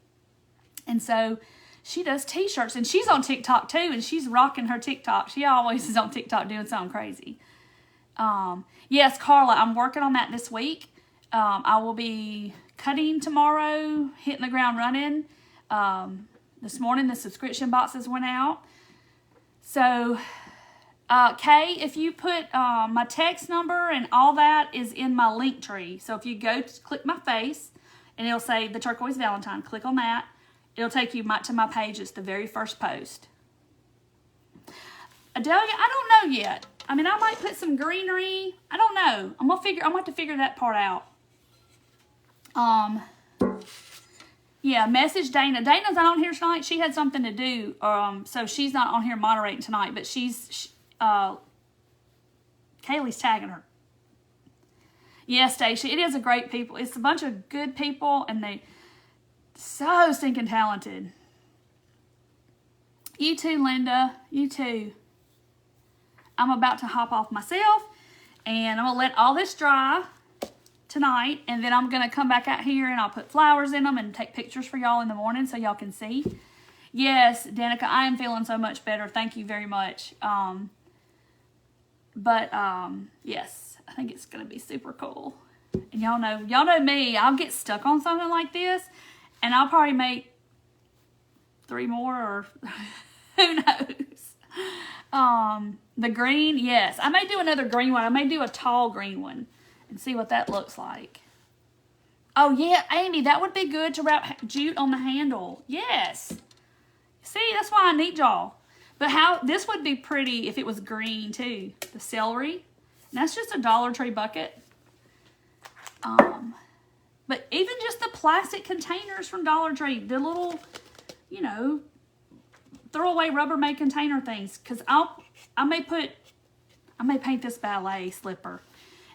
and so she does t-shirts, and she's on TikTok too, and she's rocking her TikTok. She always is on TikTok doing something crazy. Yes, Carla, I'm working on that this week. I will be cutting tomorrow, hitting the ground running. This morning, the subscription boxes went out. So, Kay, if you put my text number and all that is in my link tree. So if you go click my face, and it'll say the Turquoise Valentine, click on that. It'll take you to my page. It's the very first post. Adelia, I don't know yet. I mean, I might put some greenery. I don't know. I'm gonna have to figure that part out. Yeah, message Dana. Dana's not on here tonight. She had something to do. So she's not on here moderating tonight. But Kaylee's tagging her. Yeah, Stacia, it is a great people. It's a bunch of good people, and they so stinking talented. You too, Linda. You too. I'm about to hop off myself, and I'm going to let all this dry tonight, and then I'm going to come back out here, and I'll put flowers in them and take pictures for y'all in the morning so y'all can see. Yes, Danica, I am feeling so much better. Thank you very much. Yes, I think it's going to be super cool. And y'all know me. I'll get stuck on something like this, and I'll probably make 3 more, or who knows. The green, yes. I may do another green one. I may do a tall green one and see what that looks like. Oh, yeah, Andy, that would be good to wrap jute on the handle. Yes. See, that's why I need y'all. But this would be pretty if it was green, too. The celery. And that's just a Dollar Tree bucket. But even just the plastic containers from Dollar Tree, the little, throwaway Rubbermaid container things. Because I may paint this ballet slipper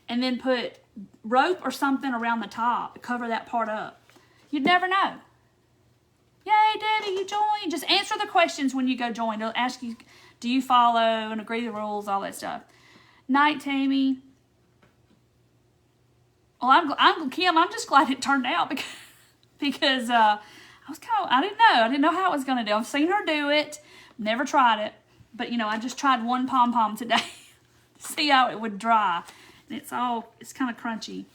and then put rope or something around the top to cover that part up. You'd never know. Yay, Debbie, you joined. Just answer the questions when you go join. They'll ask you, do you follow and agree to the rules, all that stuff. Night, Tammy. Well, I'm Kim. I'm just glad it turned out because I was I didn't know how it was gonna do. I've seen her do it, never tried it, but you know, I just tried one pom pom today to see how it would dry, and it's kind of crunchy.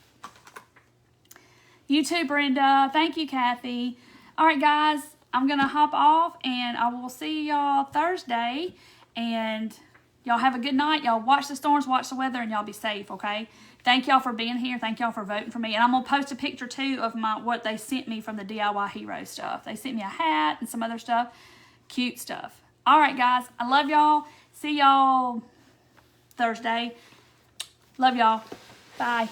You too, Brenda. Thank you, Kathy. All right, guys, I'm gonna hop off, and I will see y'all Thursday. And y'all have a good night. Y'all watch the storms, watch the weather, and y'all be safe. Okay. Thank y'all for being here. Thank y'all for voting for me. And I'm going to post a picture, too, of what they sent me from the DIY Hero stuff. They sent me a hat and some other stuff. Cute stuff. All right, guys. I love y'all. See y'all Thursday. Love y'all. Bye.